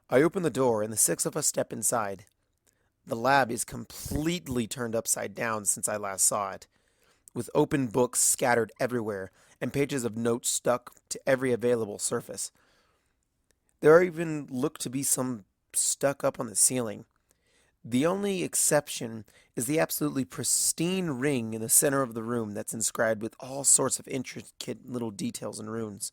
I open the door and the six of us step inside. The lab is completely turned upside down since I last saw it, with open books scattered everywhere and pages of notes stuck to every available surface. There even look to be some stuck up on the ceiling. The only exception is the absolutely pristine ring in the center of the room that's inscribed with all sorts of intricate little details and runes.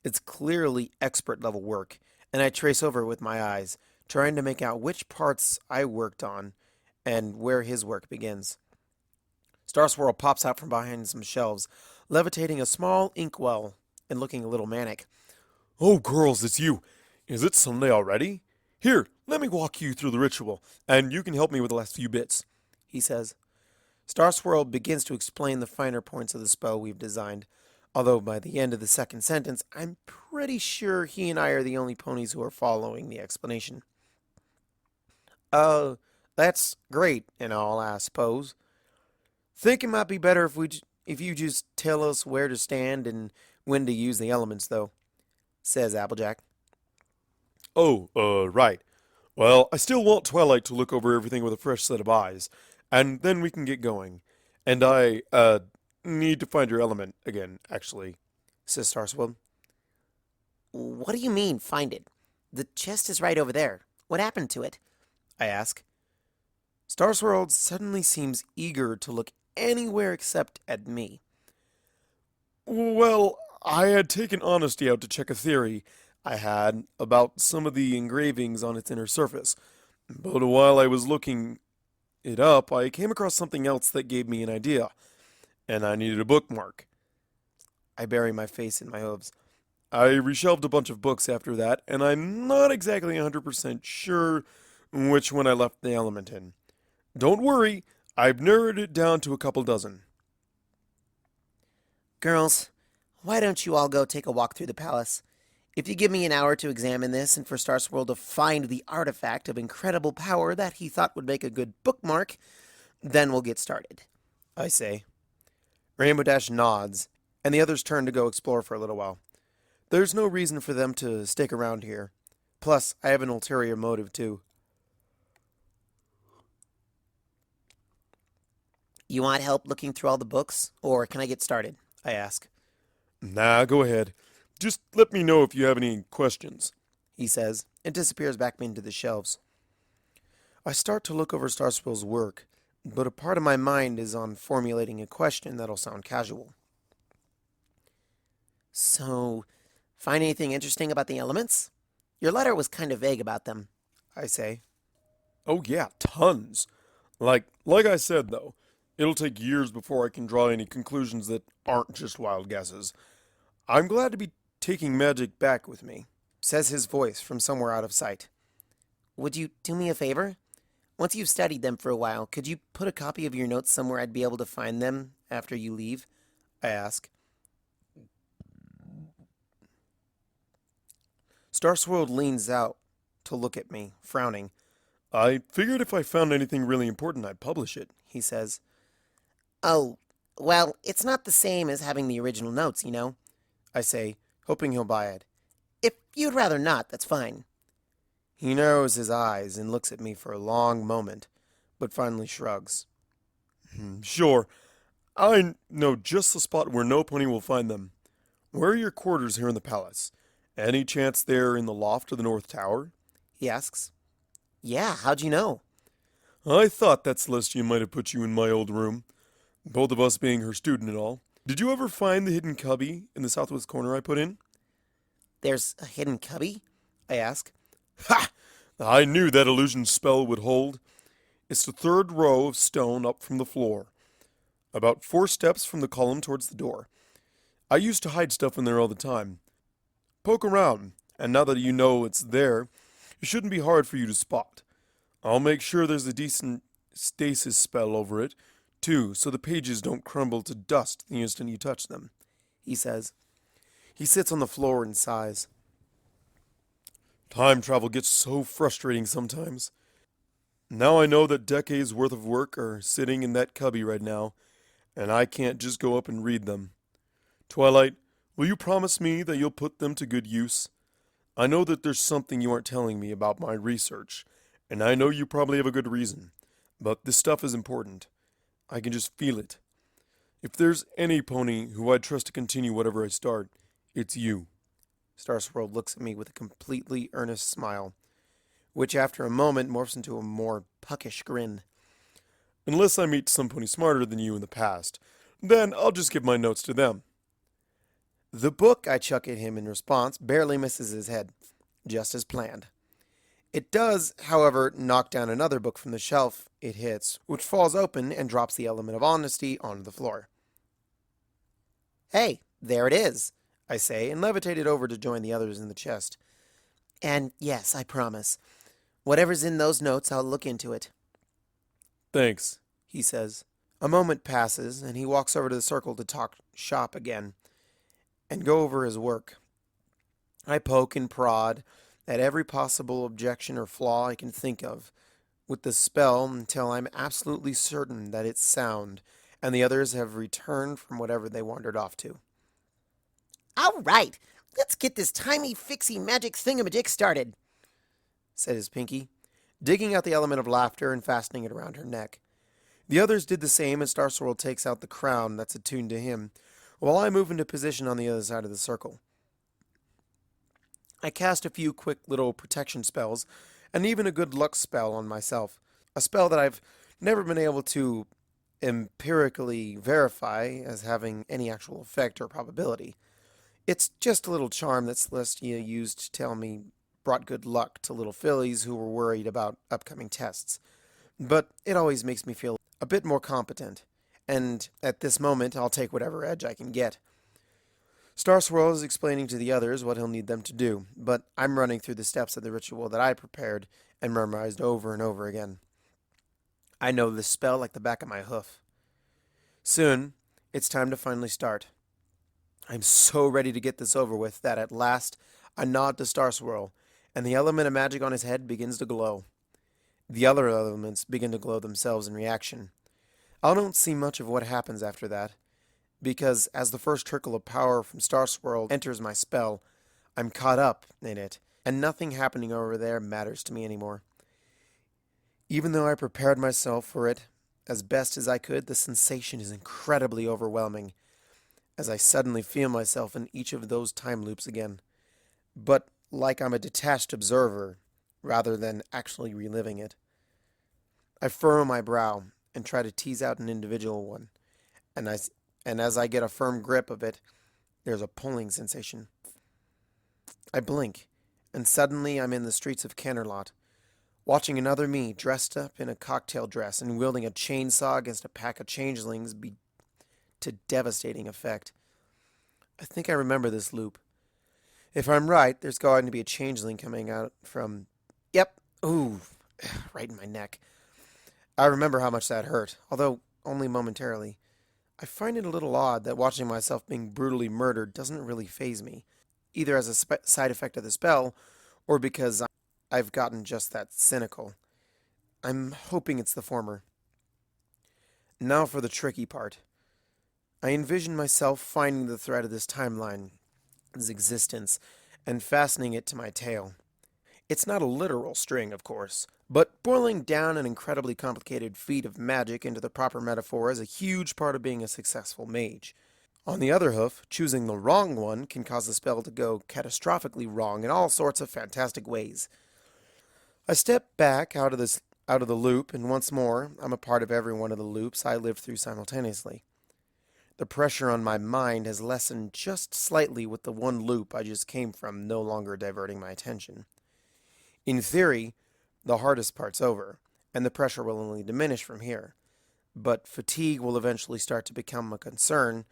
It's clearly expert level work, and I trace over with my eyes, trying to make out which parts I worked on and where his work begins. Star Swirl pops out from behind some shelves, levitating a small inkwell and looking a little manic. Oh, girls, it's you. Is it Sunday already? Here, let me walk you through the ritual, and you can help me with the last few bits, he says. Star Swirl begins to explain the finer points of the spell we've designed, although by the end of the second sentence, I'm pretty sure he and I are the only ponies who are following the explanation. That's great and all, I suppose. Think it might be better if you just tell us where to stand and when to use the elements, though, says Applejack. Oh, right. Well, I still want Twilight to look over everything with a fresh set of eyes, and then we can get going. And I, need to find your element again, actually, Says Star Swirl. What do you mean, find it? The chest is right over there. What happened to it? I ask. Star Swirl suddenly seems eager to look anywhere except at me. Well, I had taken Honesty out to check a theory I had about some of the engravings on its inner surface. But while I was looking it up, I came across something else that gave me an idea, and I needed a bookmark. I bury my face in my hooves. I reshelved a bunch of books after that, and I'm not exactly 100% sure which one I left the element in. Don't worry, I've narrowed it down to a couple dozen. Girls, why don't you all go take a walk through the palace? If you give me an hour to examine this and for Star Swirl to find the artifact of incredible power that he thought would make a good bookmark, then we'll get started, I say. Rainbow Dash nods, and the others turn to go explore for a little while. There's no reason for them to stick around here. Plus, I have an ulterior motive, too. You want help looking through all the books, or can I get started? I ask. Nah, go ahead. Just let me know if you have any questions, He says, and disappears back into the shelves. I start to look over Star Swirl's work, but a part of my mind is on formulating a question that'll sound casual. So, find anything interesting about the elements? Your letter was kind of vague about them. I say. Oh yeah, tons. Like I said though, it'll take years before I can draw any conclusions that aren't just wild guesses. I'm glad to be taking magic back with me, Says his voice from somewhere out of sight. Would you do me a favor? Once you've studied them for a while, could you put a copy of your notes somewhere I'd be able to find them after you leave? I ask. Star Swirl leans out to look at me, frowning. I figured if I found anything really important, I'd publish it. He says. Oh, well, it's not the same as having the original notes, you know? I say, hoping he'll buy it. If you'd rather not, that's fine. He narrows his eyes and looks at me for a long moment, but finally shrugs. Sure. I know just the spot where no pony will find them. Where are your quarters here in the palace? Any chance they're in the loft of the North Tower? He asks. Yeah, how'd you know? I thought that Celestia might have put you in my old room, both of us being her student and all. Did you ever find the hidden cubby in the southwest corner I put in? There's a hidden cubby? I ask. Ha! I knew that illusion spell would hold. It's the third row of stone up from the floor, about 4 steps from the column towards the door. I used to hide stuff in there all the time. Poke around, and now that you know it's there, it shouldn't be hard for you to spot. I'll make sure there's a decent stasis spell over it, too, so the pages don't crumble to dust the instant you touch them, He says. He sits on the floor and sighs. Time travel gets so frustrating sometimes. Now I know that decades worth of work are sitting in that cubby right now, and I can't just go up and read them. Twilight, will you promise me that you'll put them to good use? I know that there's something you aren't telling me about my research, and I know you probably have a good reason, but this stuff is important. I can just feel it. If there's any pony who I'd trust to continue whatever I start, it's you. Star Swirl looks at me with a completely earnest smile, which after a moment morphs into a more puckish grin. Unless I meet some pony smarter than you in the past, then I'll just give my notes to them. The book I chuck at him in response barely misses his head, just as planned. It does, however, knock down another book from the shelf it hits, which falls open and drops the element of honesty onto the floor. Hey, there it is. I say, and levitate it over to join the others in the chest. And yes, I promise. Whatever's in those notes, I'll look into it. Thanks. He says. A moment passes, and he walks over to the circle to talk shop again and go over his work. I poke and prod at every possible objection or flaw I can think of with the spell until I'm absolutely certain that it's sound, and the others have returned from whatever they wandered off to. All right, let's get this timey fixie magic thingamajig started, said his Pinky, digging out the element of laughter and fastening it around her neck. The others did the same, and SoL takes out the crown that's attuned to him, while I move into position on the other side of the circle. I cast a few quick little protection spells, and even a good luck spell on myself, a spell that I've never been able to empirically verify as having any actual effect or probability. It's just a little charm that Celestia used to tell me brought good luck to little fillies who were worried about upcoming tests. But it always makes me feel a bit more competent, and at this moment I'll take whatever edge I can get. SoL is explaining to the others what he'll need them to do, but I'm running through the steps of the ritual that I prepared and memorized over and over again. I know this spell like the back of my hoof. Soon, it's time to finally start. I'm so ready to get this over with that at last I nod to SoL, and the element of magic on his head begins to glow. The other elements begin to glow themselves in reaction. I don't see much of what happens after that, because as the first trickle of power from SoL enters my spell, I'm caught up in it, and nothing happening over there matters to me anymore. Even though I prepared myself for it as best as I could, the sensation is incredibly overwhelming, as I suddenly feel myself in each of those time loops again, but like I'm a detached observer rather than actually reliving it. I furrow my brow and try to tease out an individual one, and as I get a firm grip of it, there's a pulling sensation. I blink, and suddenly I'm in the streets of Canterlot, watching another me dressed up in a cocktail dress and wielding a chainsaw against a pack of changelings be to devastating effect. I think I remember this loop. If I'm right, there's going to be a changeling coming out from... Yep. Ooh, right in my neck. I remember how much that hurt, although only momentarily. I find it a little odd that watching myself being brutally murdered doesn't really faze me, either as a side effect of the spell, or because I've gotten just that cynical. I'm hoping it's the former. Now for the tricky part. I envision myself finding the thread of this timeline, its existence, and fastening it to my tail. It's not a literal string, of course, but boiling down an incredibly complicated feat of magic into the proper metaphor is a huge part of being a successful mage. On the other hoof, choosing the wrong one can cause the spell to go catastrophically wrong in all sorts of fantastic ways. I step back out of the loop, and once more, I'm a part of every one of the loops I lived through simultaneously. The pressure on my mind has lessened just slightly with the one loop I just came from no longer diverting my attention. In theory, the hardest part's over, and the pressure will only diminish from here. But fatigue will eventually start to become a concern,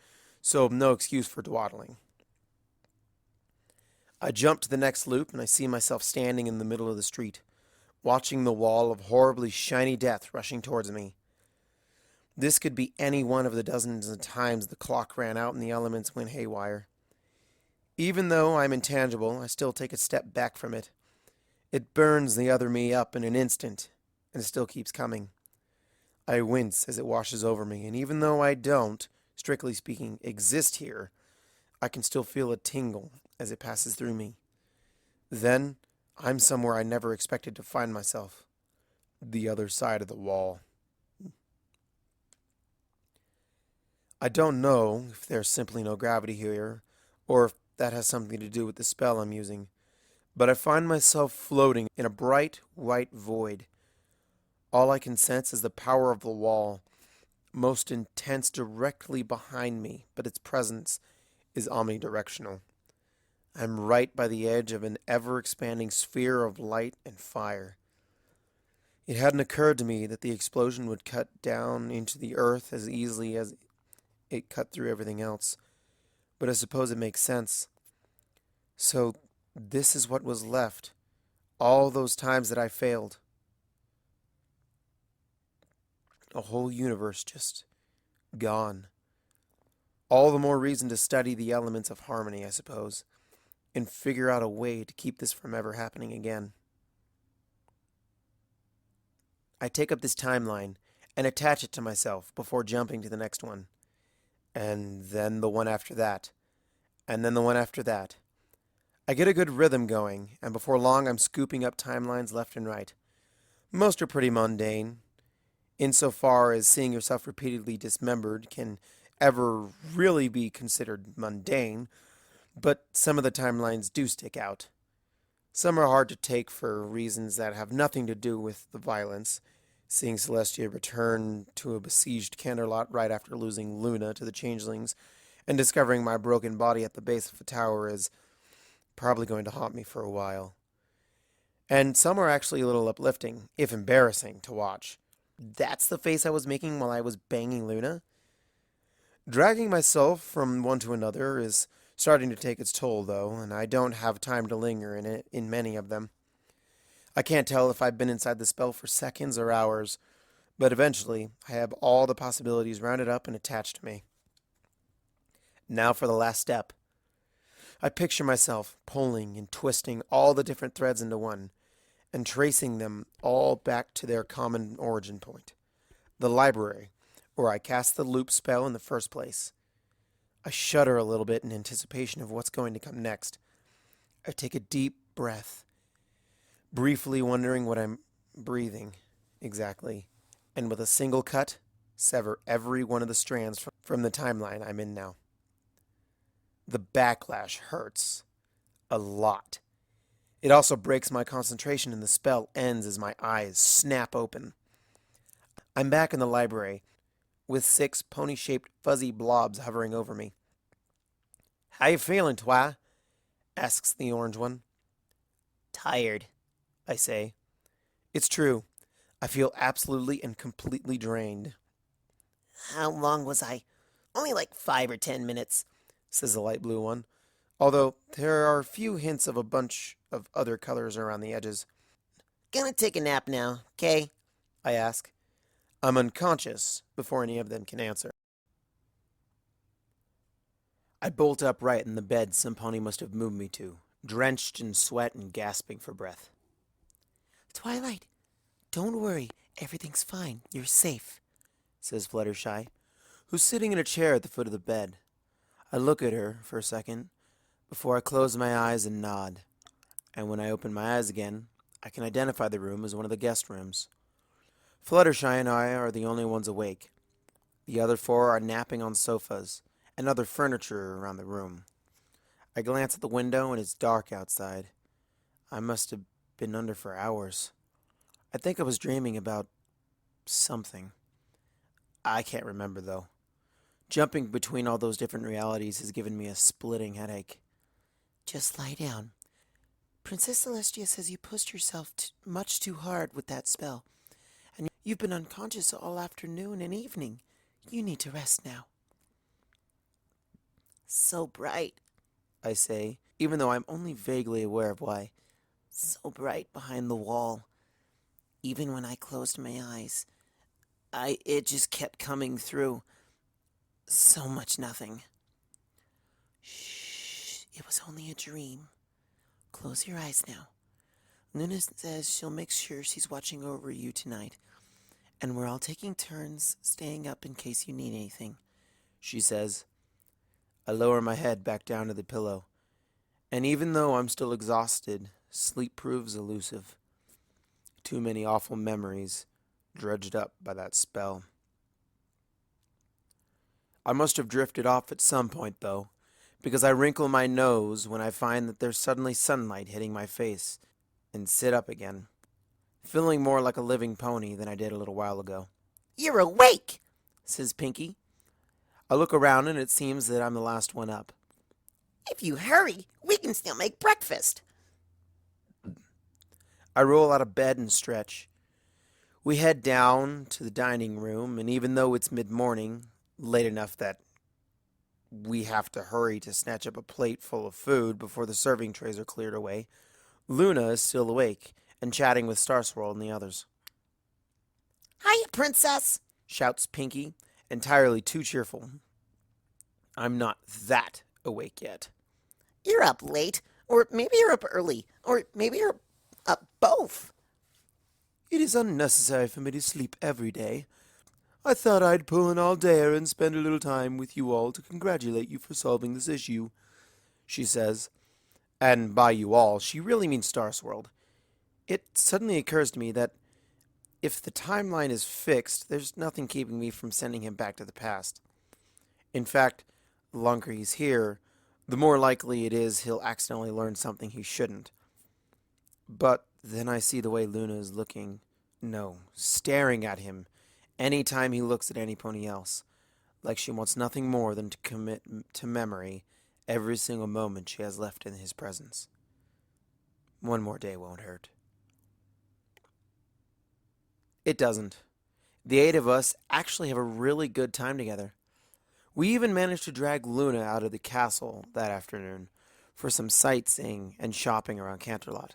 so no excuse for dawdling. I jump to the next loop, and I see myself standing in the middle of the street, watching the wall of horribly shiny death rushing towards me. This could be any one of the dozens of times the clock ran out and the elements went haywire. Even though I'm intangible, I still take a step back from it. It burns the other me up in an instant, and it still keeps coming. I wince as it washes over me, and even though I don't, strictly speaking, exist here, I can still feel a tingle as it passes through me. Then, I'm somewhere I never expected to find myself. The other side of the wall. I don't know if there's simply no gravity here, or if that has something to do with the spell I'm using, but I find myself floating in a bright, white void. All I can sense is the power of the wall, most intense directly behind me, but its presence is omnidirectional. I'm right by the edge of an ever-expanding sphere of light and fire. It hadn't occurred to me that the explosion would cut down into the earth as easily as it cut through everything else, but I suppose it makes sense. So, this is what was left. All those times that I failed. A whole universe just gone. All the more reason to study the elements of harmony, I suppose, and figure out a way to keep this from ever happening again. I take up this timeline and attach it to myself before jumping to the next one. And then the one after that. And then the one after that. I get a good rhythm going, and before long I'm scooping up timelines left and right. Most are pretty mundane, insofar as seeing yourself repeatedly dismembered can ever really be considered mundane, but some of the timelines do stick out. Some are hard to take for reasons that have nothing to do with the violence. Seeing Celestia return to a besieged Canterlot right after losing Luna to the Changelings, and discovering my broken body at the base of the tower is probably going to haunt me for a while. And some are actually a little uplifting, if embarrassing, to watch. That's the face I was making while I was banging Luna? Dragging myself from one to another is starting to take its toll, though, and I don't have time to linger in many of them. I can't tell if I've been inside the spell for seconds or hours, but eventually I have all the possibilities rounded up and attached to me. Now for the last step. I picture myself pulling and twisting all the different threads into one, and tracing them all back to their common origin point, the library, where I cast the loop spell in the first place. I shudder a little bit in anticipation of what's going to come next. I take a deep breath, briefly wondering what I'm breathing exactly, and with a single cut, sever every one of the strands from the timeline I'm in now. The backlash hurts. A lot. It also breaks my concentration, and the spell ends as my eyes snap open. I'm back in the library, with 6 pony-shaped fuzzy blobs hovering over me. "How you feeling, Twi?" asks the orange one. "Tired," I say. It's true. I feel absolutely and completely drained. How long was I? Only like 5 or 10 minutes, says the light blue one, although there are a few hints of a bunch of other colors around the edges. Gonna take a nap now, 'kay? I ask. I'm unconscious before any of them can answer. I bolt upright in the bed some pony must have moved me to, drenched in sweat and gasping for breath. Twilight, don't worry. Everything's fine. You're safe, says Fluttershy, who's sitting in a chair at the foot of the bed. I look at her for a second before I close my eyes and nod. And when I open my eyes again, I can identify the room as one of the guest rooms. Fluttershy and I are the only ones awake. The other 4 are napping on sofas and other furniture around the room. I glance at the window and it's dark outside. I must have been under for hours. I think I was dreaming about something. I can't remember, though. Jumping between all those different realities has given me a splitting headache. Just lie down. Princess Celestia says you pushed yourself much too hard with that spell, and you've been unconscious all afternoon and evening. You need to rest now. So bright, I say, even though I'm only vaguely aware of why. so bright behind the wall. Even when I closed my eyes, it just kept coming through. So much nothing. Shh, it was only a dream. Close your eyes now. Luna says she'll make sure she's watching over you tonight, and we're all taking turns staying up in case you need anything, she says. I lower my head back down to the pillow, and even though I'm still exhausted, sleep proves elusive. Too many awful memories dredged up by that spell. I must have drifted off at some point, though, because I wrinkle my nose when I find that there's suddenly sunlight hitting my face, and sit up again, feeling more like a living pony than I did a little while ago. "You're awake," says Pinky. I look around and it seems that I'm the last one up. "If you hurry, we can still make breakfast." I roll out of bed and stretch. We head down to the dining room, and even though it's mid-morning, late enough that we have to hurry to snatch up a plate full of food before the serving trays are cleared away, Luna is still awake and chatting with Starswirl and the others. Hiya, princess! Shouts Pinky, entirely too cheerful. I'm not that awake yet. You're up late, or maybe you're up early, or maybe you're up both. It is unnecessary for me to sleep every day. I thought I'd pull an all-dayer and spend a little time with you all to congratulate you for solving this issue, she says. And by you all, she really means Starsworld. It suddenly occurs to me that if the timeline is fixed, there's nothing keeping me from sending him back to the past. In fact, the longer he's here, the more likely it is he'll accidentally learn something he shouldn't. But then I see the way Luna is looking, no, staring at him, any time he looks at anypony else, like she wants nothing more than to commit to memory every single moment she has left in his presence. One more day won't hurt. It doesn't. The 8 of us actually have a really good time together. We even managed to drag Luna out of the castle that afternoon for some sightseeing and shopping around Canterlot.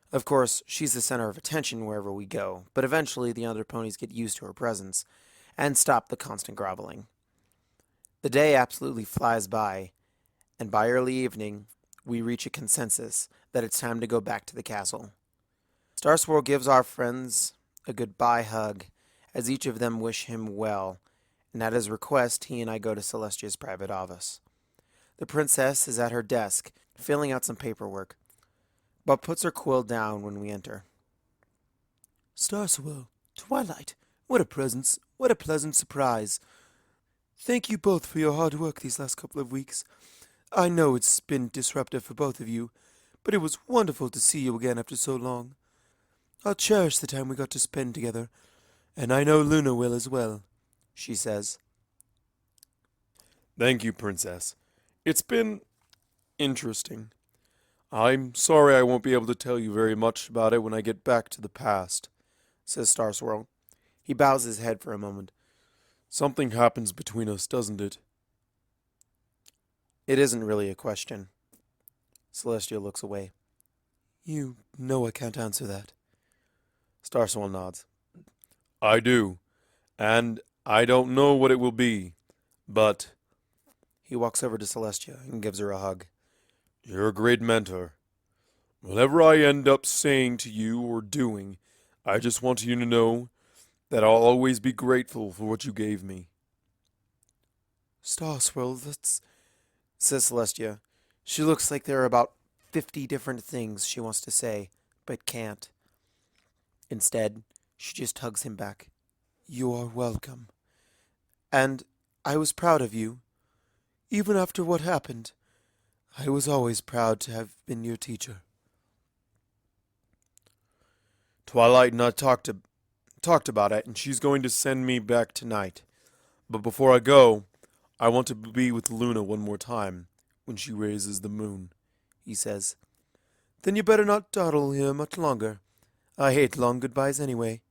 Of course, she's the center of attention wherever we go, but eventually the other ponies get used to her presence and stop the constant groveling. The day absolutely flies by, and by early evening, we reach a consensus that it's time to go back to the castle. Starswirl gives our friends a goodbye hug as each of them wish him well, and at his request, he and I go to Celestia's private office. The princess is at her desk, filling out some paperwork, but puts her quill down when we enter. Starswirl, Twilight, what a pleasant surprise. Thank you both for your hard work these last couple of weeks. I know it's been disruptive for both of you, but it was wonderful to see you again after so long. I'll cherish the time we got to spend together, and I know Luna will as well, she says. Thank you, Princess. It's been interesting. I'm sorry I won't be able to tell you very much about it when I get back to the past, says Starswirl. He bows his head for a moment. Something happens between us, doesn't it? It isn't really a question. Celestia looks away. You know I can't answer that. Starswirl nods. I do, and I don't know what it will be, but... He walks over to Celestia and gives her a hug. You're a great mentor. Whatever I end up saying to you or doing, I just want you to know that I'll always be grateful for what you gave me. Starswirl, says Celestia. She looks like there are about 50 different things she wants to say, but can't. Instead, she just hugs him back. You are welcome. And I was proud of you. Even after what happened, I was always proud to have been your teacher. Twilight and I talked about it, and she's going to send me back tonight. But before I go, I want to be with Luna one more time when she raises the moon, he says. Then you better not dawdle here much longer. I hate long goodbyes anyway.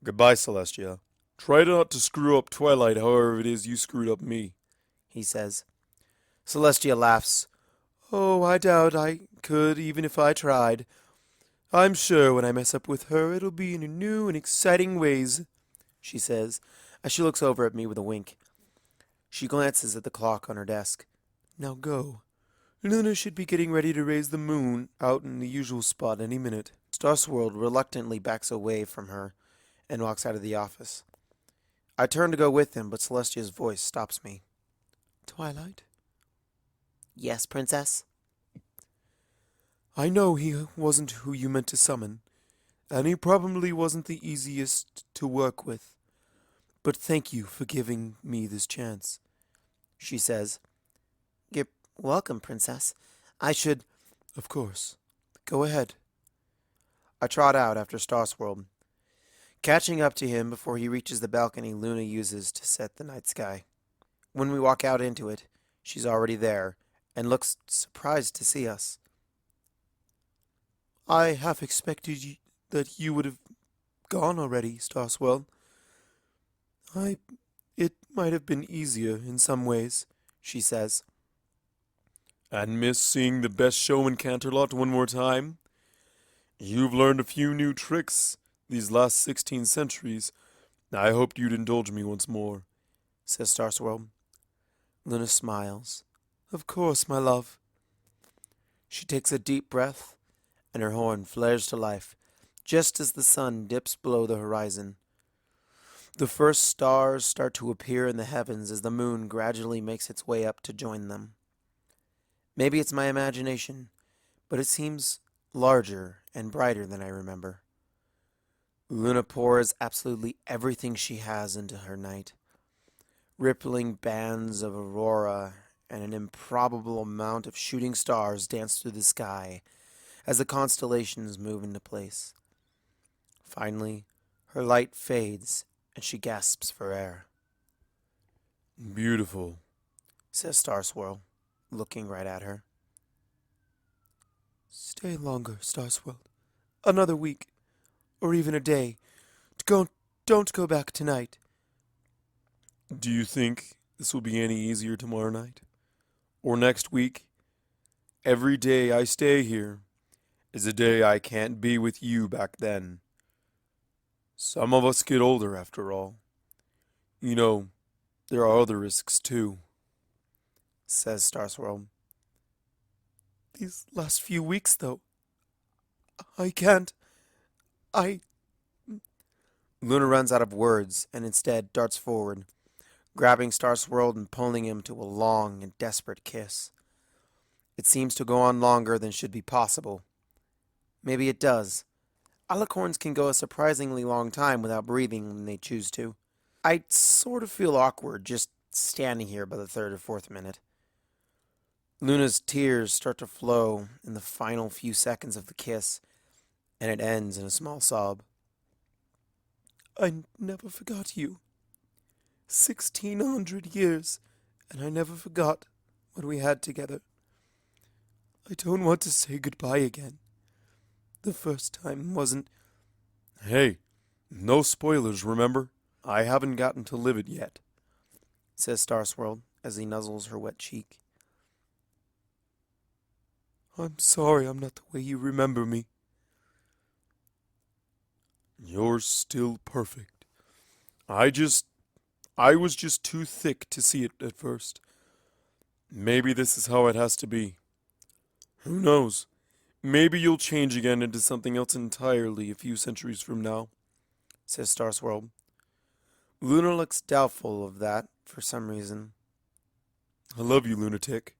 Goodbye, Celestia. Try not to screw up Twilight however it is you screwed up me, he says. Celestia laughs. Oh, I doubt I could, even if I tried. I'm sure when I mess up with her, it'll be in new and exciting ways, she says, as she looks over at me with a wink. She glances at the clock on her desk. Now go. Luna should be getting ready to raise the moon out in the usual spot any minute. Starswirl reluctantly backs away from her and walks out of the office. I turn to go with him, but Celestia's voice stops me. Twilight? Yes, princess? I know he wasn't who you meant to summon, and he probably wasn't the easiest to work with. But thank you for giving me this chance, she says. You're welcome, princess. I should... Of course. Go ahead. I trot out after Starsworld, catching up to him before he reaches the balcony Luna uses to set the night sky. When we walk out into it, she's already there and looks surprised to see us. I half expected that you would have gone already, Starswell. It might have been easier in some ways, she says. And miss seeing the best show in Canterlot one more time? You've learned a few new tricks these last 16 centuries. I hoped you'd indulge me once more, says Starswell. Luna smiles. Of course, my love. She takes a deep breath, and her horn flares to life, just as the sun dips below the horizon. The first stars start to appear in the heavens as the moon gradually makes its way up to join them. Maybe it's my imagination, but it seems larger and brighter than I remember. Luna pours absolutely everything she has into her night. Rippling bands of aurora and an improbable amount of shooting stars dance through the sky as the constellations move into place. Finally, her light fades and she gasps for air. Beautiful, says Starswirl, looking right at her. Stay longer, Starswirl. Another week, or even a day. Don't go back tonight. Do you think this will be any easier tomorrow night? Or next week? Every day I stay here is a day I can't be with you back then. Some of us get older after all. You know, there are other risks too, says Starswirl. These last few weeks, though, I can't. Luna runs out of words and instead darts forward, grabbing Starswirl and pulling him to a long and desperate kiss. It seems to go on longer than should be possible. Maybe it does. Alicorns can go a surprisingly long time without breathing when they choose to. I sort of feel awkward just standing here by the third or fourth minute. Luna's tears start to flow in the final few seconds of the kiss, and it ends in a small sob. I never forgot you. 1,600 years, and I never forgot what we had together. I don't want to say goodbye again. The first time wasn't... Hey, no spoilers, remember? I haven't gotten to live it yet, says Starswirl as he nuzzles her wet cheek. I'm sorry I'm not the way you remember me. You're still perfect. I was just too thick to see it at first. Maybe this is how it has to be. Who knows? Maybe you'll change again into something else entirely a few centuries from now, says Starswirl. Luna looks doubtful of that for some reason. I love you, lunatic.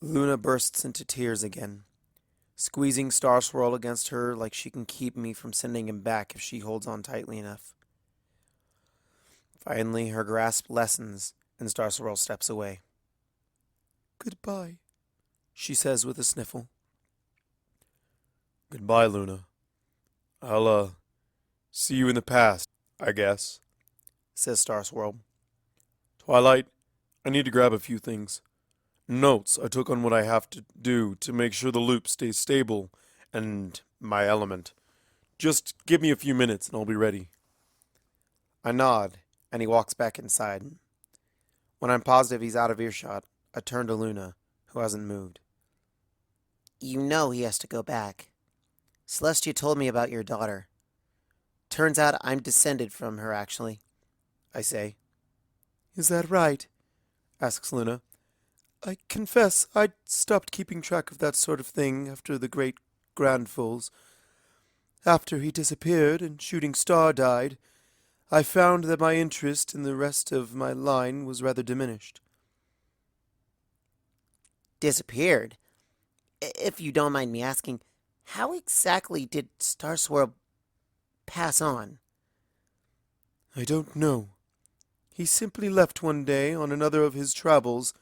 Luna bursts into tears again, squeezing Starswirl against her like she can keep me from sending him back if she holds on tightly enough. Finally, her grasp lessens and Starswirl steps away. Goodbye, she says with a sniffle. Goodbye, Luna. I'll, see you in the past, I guess, says Starswirl. Twilight, I need to grab a few things. Notes I took on what I have to do to make sure the loop stays stable and my element. Just give me a few minutes and I'll be ready. I nod, and he walks back inside. When I'm positive he's out of earshot, I turn to Luna, who hasn't moved. You know he has to go back. Celestia told me about your daughter. Turns out I'm descended from her, actually, I say. Is that right? Asks Luna. I confess I'd stopped keeping track of that sort of thing after the great Grandfools. After he disappeared and Shooting Star died, I found that my interest in the rest of my line was rather diminished. Disappeared? If you don't mind me asking, how exactly did Starswirl pass on? I don't know. He simply left one day on another of his travels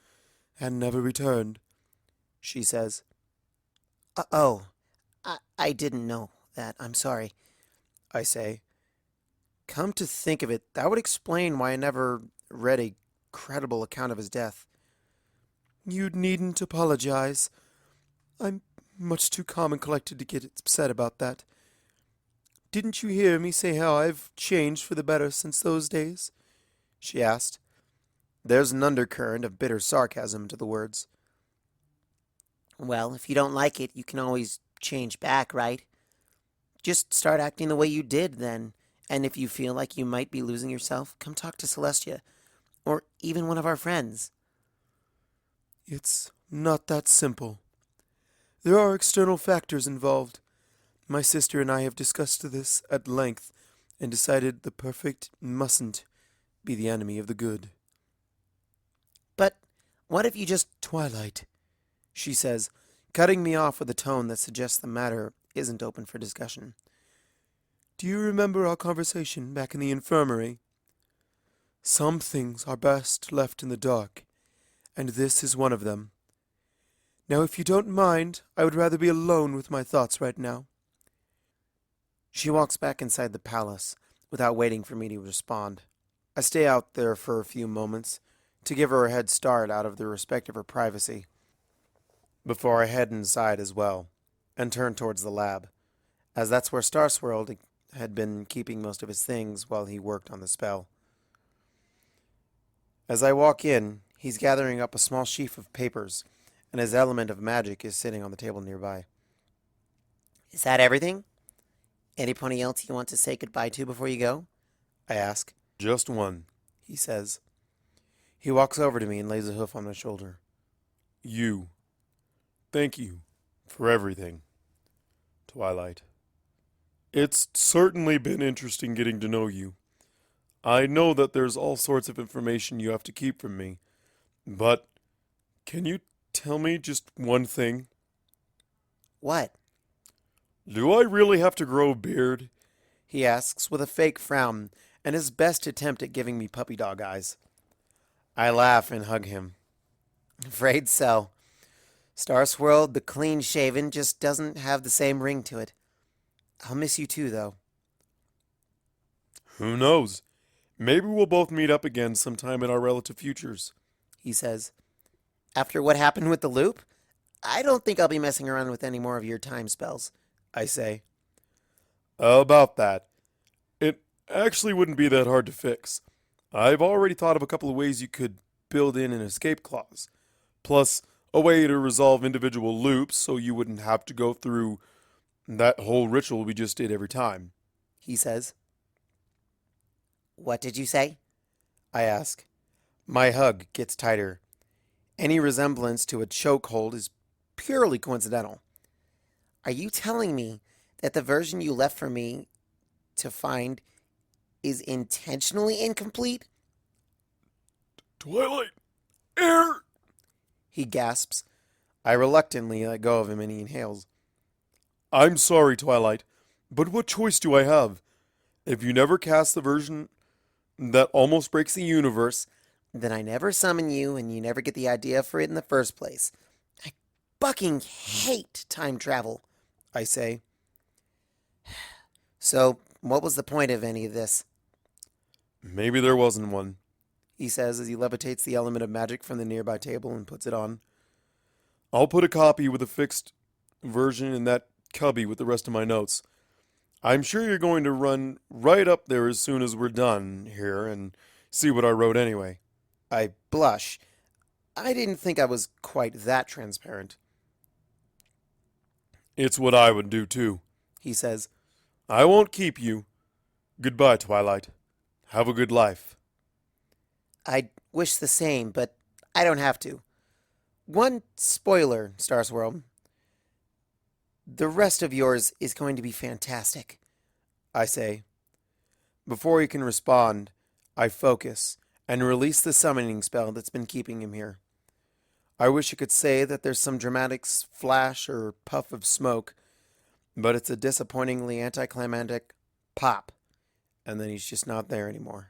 and never returned, she says. I didn't know that. I'm sorry, I say. Come to think of it, that would explain why I never read a credible account of his death. You needn't apologize. I'm much too calm and collected to get upset about that. didn't you hear me say how I've changed for the better since those days? She asked. There's an undercurrent of bitter sarcasm to the words. Well, if you don't like it, you can always change back, right? Just start acting the way you did then. And if you feel like you might be losing yourself, come talk to Celestia. Or even one of our friends. It's not that simple. There are external factors involved. My sister and I have discussed this at length and decided the perfect mustn't be the enemy of the good. But what if you just... Twilight, she says, cutting me off with a tone that suggests the matter isn't open for discussion. Do you remember our conversation back in the infirmary? Some things are best left in the dark, and this is one of them. Now, if you don't mind, I would rather be alone with my thoughts right now. She walks back inside the palace without waiting for me to respond. I stay out there for a few moments to give her a head start out of the respect of her privacy, before I head inside as well and turn towards the lab, as that's where Starswirl had been keeping most of his things while he worked on the spell. As I walk in, he's gathering up a small sheaf of papers, and his element of magic is sitting on the table nearby. Is that everything? Anybody else you want to say goodbye to before you go? I ask. Just one. He says. He walks over to me and lays a hoof on my shoulder. You. Thank you for everything, Twilight. It's certainly been interesting getting to know you. I know that there's all sorts of information you have to keep from me, but can you tell me just one thing? What? Do I really have to grow a beard? He asks with a fake frown and his best attempt at giving me puppy dog eyes. I laugh and hug him. Afraid so. Starswirl, the clean-shaven, just doesn't have the same ring to it. I'll miss you too, though. Who knows? Maybe we'll both meet up again sometime in our relative futures, He says. After what happened with the loop? I don't think I'll be messing around with any more of your time spells, I say. About that, it actually wouldn't be that hard to fix. I've already thought of a couple of ways you could build in an escape clause, plus a way to resolve individual loops so you wouldn't have to go through that whole ritual we just did every time, he says. What did you say? I ask. My hug gets tighter. Any resemblance to a chokehold is purely coincidental. Are you telling me that the version you left for me to find is intentionally incomplete? Twilight, air! He gasps. I reluctantly let go of him and he inhales. I'm sorry, Twilight, but what choice do I have? If you never cast the version that almost breaks the universe, Then I never summon you and you never get the idea for it in the first place. I fucking hate time travel, I say. So, what was the point of any of this? maybe there wasn't one. He says as he levitates the element of magic from the nearby table and puts it on. I'll put a copy with a fixed version in that cubby with the rest of my notes. I'm sure you're going to run right up there as soon as we're done here and see what I wrote anyway. I blush. I didn't think I was quite that transparent. It's what I would do too. He says. I won't keep you. Goodbye, Twilight. Have a good life. I'd wish the same, but I don't have to. One spoiler, Starswirl. The rest of yours is going to be fantastic, I say. Before he can respond, I focus and release the summoning spell that's been keeping him here. I wish I could say that there's some dramatic flash or puff of smoke, but it's a disappointingly anticlimactic pop, and then he's just not there anymore.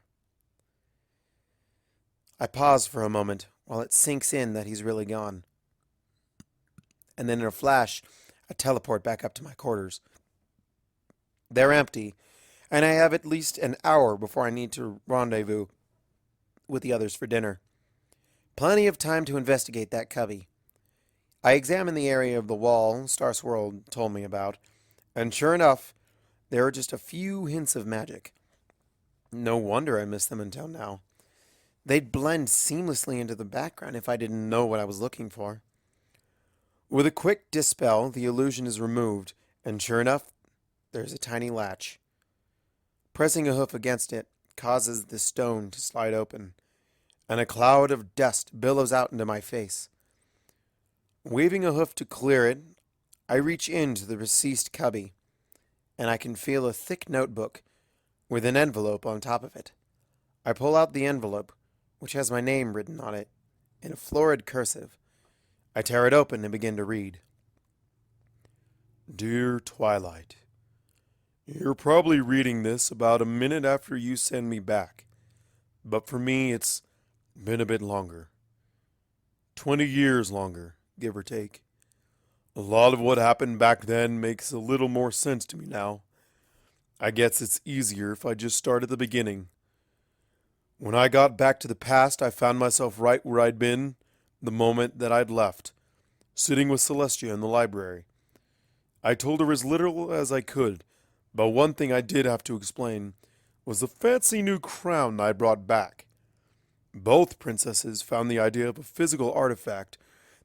I pause for a moment while it sinks in that he's really gone. And then in a flash, I teleport back up to my quarters. They're empty, and I have at least an hour before I need to rendezvous with the others for dinner. Plenty of time to investigate that cubby. I examine the area of the wall Starswirl told me about, and sure enough, There are just a few hints of magic. No wonder I missed them until now. They'd blend seamlessly into the background if I didn't know what I was looking for. With a quick dispel, the illusion is removed, and sure enough, there's a tiny latch. Pressing a hoof against it causes the stone to slide open, and a cloud of dust billows out into my face. Waving a hoof to clear it, I reach into the recessed cubby, and I can feel a thick notebook with an envelope on top of it. I pull out the envelope, which has my name written on it in a florid cursive. I tear it open and begin to read. Dear Twilight, you're probably reading this about a minute after you send me back, but for me it's been a bit longer. 20 years longer, give or take. A lot of what happened back then makes a little more sense to me now. I guess it's easier if I just start at the beginning. When I got back to the past, I found myself right where I'd been the moment that I'd left, sitting with Celestia in the library. I told her as little as I could, but one thing I did have to explain was the fancy new crown I brought back. Both princesses found the idea of a physical artifact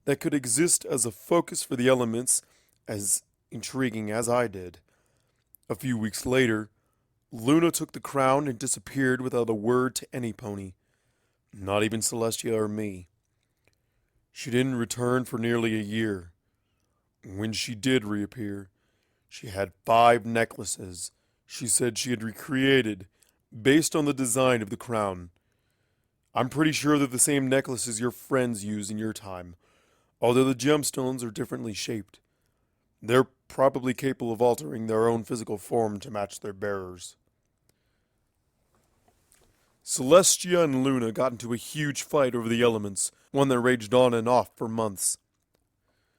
that could exist as a focus for the elements as intriguing as I did. A few weeks later, Luna took the crown and disappeared without a word to anypony, not even Celestia or me. She didn't return for nearly a year. When she did reappear, she had 5 necklaces she said she had recreated based on the design of the crown. I'm pretty sure they're the same necklaces your friends use in your time, although the gemstones are differently shaped. They're probably capable of altering their own physical form to match their bearers. Celestia and Luna got into a huge fight over the elements, one that raged on and off for months.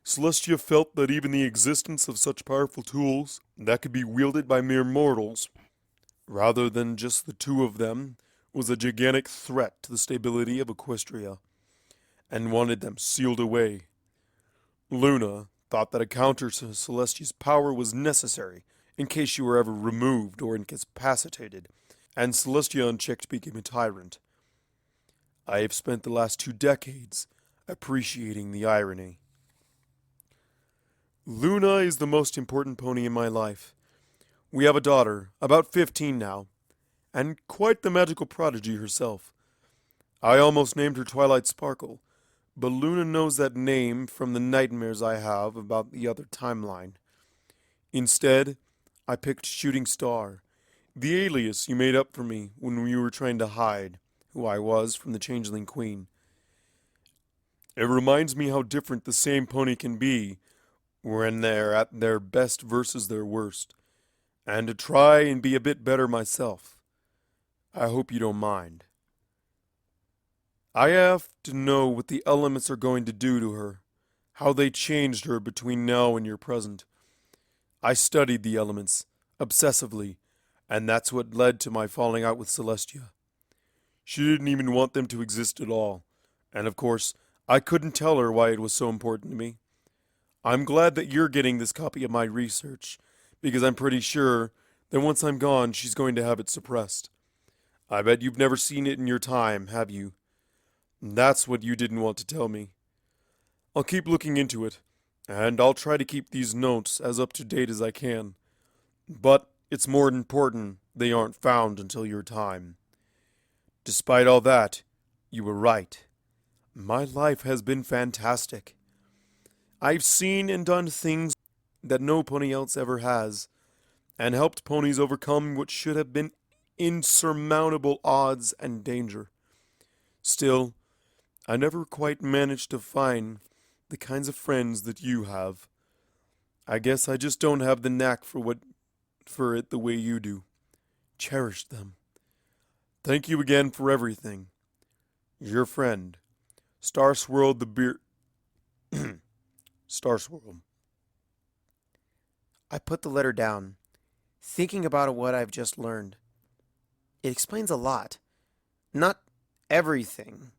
Celestia felt that even the existence of such powerful tools that could be wielded by mere mortals, rather than just the 2 of them, was a gigantic threat to the stability of Equestria, and wanted them sealed away. Luna thought that a counter to Celestia's power was necessary in case she were ever removed or incapacitated, and Celestia unchecked became a tyrant. I have spent the last 2 decades appreciating the irony. Luna is the most important pony in my life. We have a daughter, about 15 now, and quite the magical prodigy herself. I almost named her Twilight Sparkle, but Luna knows that name from the nightmares I have about the other timeline. Instead, I picked Shooting Star, the alias you made up for me when we were trying to hide who I was from the Changeling Queen. It reminds me how different the same pony can be when they're at their best versus their worst, and to try and be a bit better myself. I hope you don't mind. I have to know what the elements are going to do to her, how they changed her between now and your present. I studied the elements, obsessively, and that's what led to my falling out with Celestia. She didn't even want them to exist at all, and of course, I couldn't tell her why it was so important to me. I'm glad that you're getting this copy of my research, because I'm pretty sure that once I'm gone, she's going to have it suppressed. I bet you've never seen it in your time, have you? That's what you didn't want to tell me. I'll keep looking into it, and I'll try to keep these notes as up to date as I can. But it's more important they aren't found until your time. Despite all that, you were right. My life has been fantastic. I've seen and done things that no pony else ever has, and helped ponies overcome what should have been insurmountable odds and danger. Still, I never quite managed to find the kinds of friends that you have. I guess I just don't have the knack for it the way you do. Cherish them. Thank you again for everything. Your friend, Starswirl the Beer... Starswirl. I put the letter down, thinking about what I've just learned. It explains a lot. Not everything.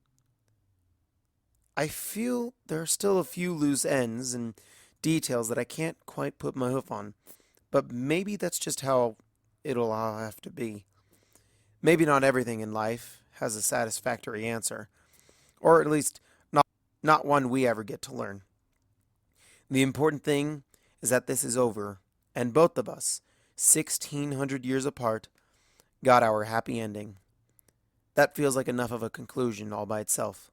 I feel there are still a few loose ends and details that I can't quite put my hoof on, but maybe that's just how it'll all have to be. Maybe not everything in life has a satisfactory answer, or at least not one we ever get to learn. The important thing is that this is over, and both of us, 1600 years apart, got our happy ending. That feels like enough of a conclusion all by itself.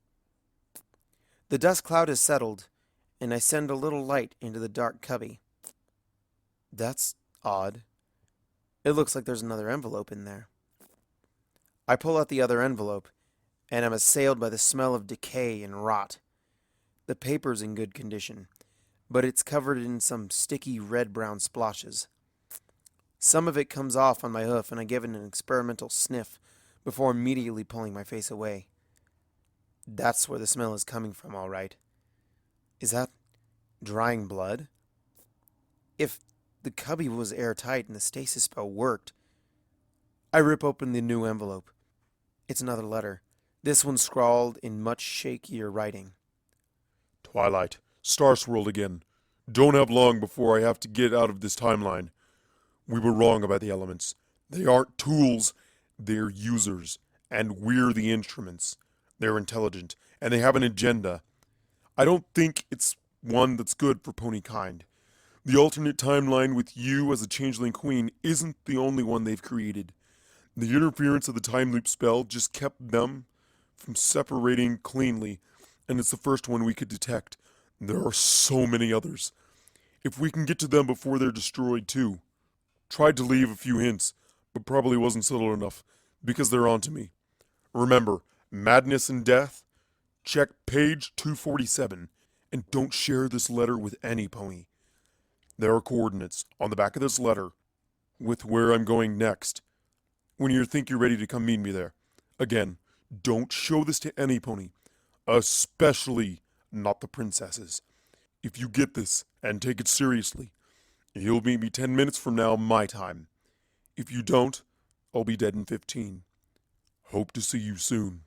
The dust cloud has settled, and I send a little light into the dark cubby. That's odd. It looks like there's another envelope in there. I pull out the other envelope, and am assailed by the smell of decay and rot. The paper's in good condition, but it's covered in some sticky red-brown splotches. Some of it comes off on my hoof, and I give it an experimental sniff before immediately pulling my face away. That's where the smell is coming from, all right. Is that drying blood? If the cubby was airtight and the stasis spell worked... I rip open the new envelope. It's another letter. This one scrawled in much shakier writing. Twilight, Star Swirled again. Don't have long before I have to get out of this timeline. We were wrong about the elements. They aren't tools, they're users, and we're the instruments. They're intelligent, and they have an agenda. I don't think it's one that's good for pony kind. The alternate timeline with you as a changeling queen isn't the only one they've created. The interference of the time loop spell just kept them from separating cleanly, and it's the first one we could detect. There are so many others. If we can get to them before they're destroyed too. Tried to leave a few hints, but probably wasn't subtle enough, because they're onto me. Remember, madness and death? Check page 247, and don't share this letter with any pony. There are coordinates on the back of this letter with where I'm going next. When you think you're ready to come meet me there. Again, don't show this to any pony, especially not the princesses. If you get this and take it seriously, you'll meet me 10 minutes from now, my time. If you don't, I'll be dead in 15. Hope to see you soon.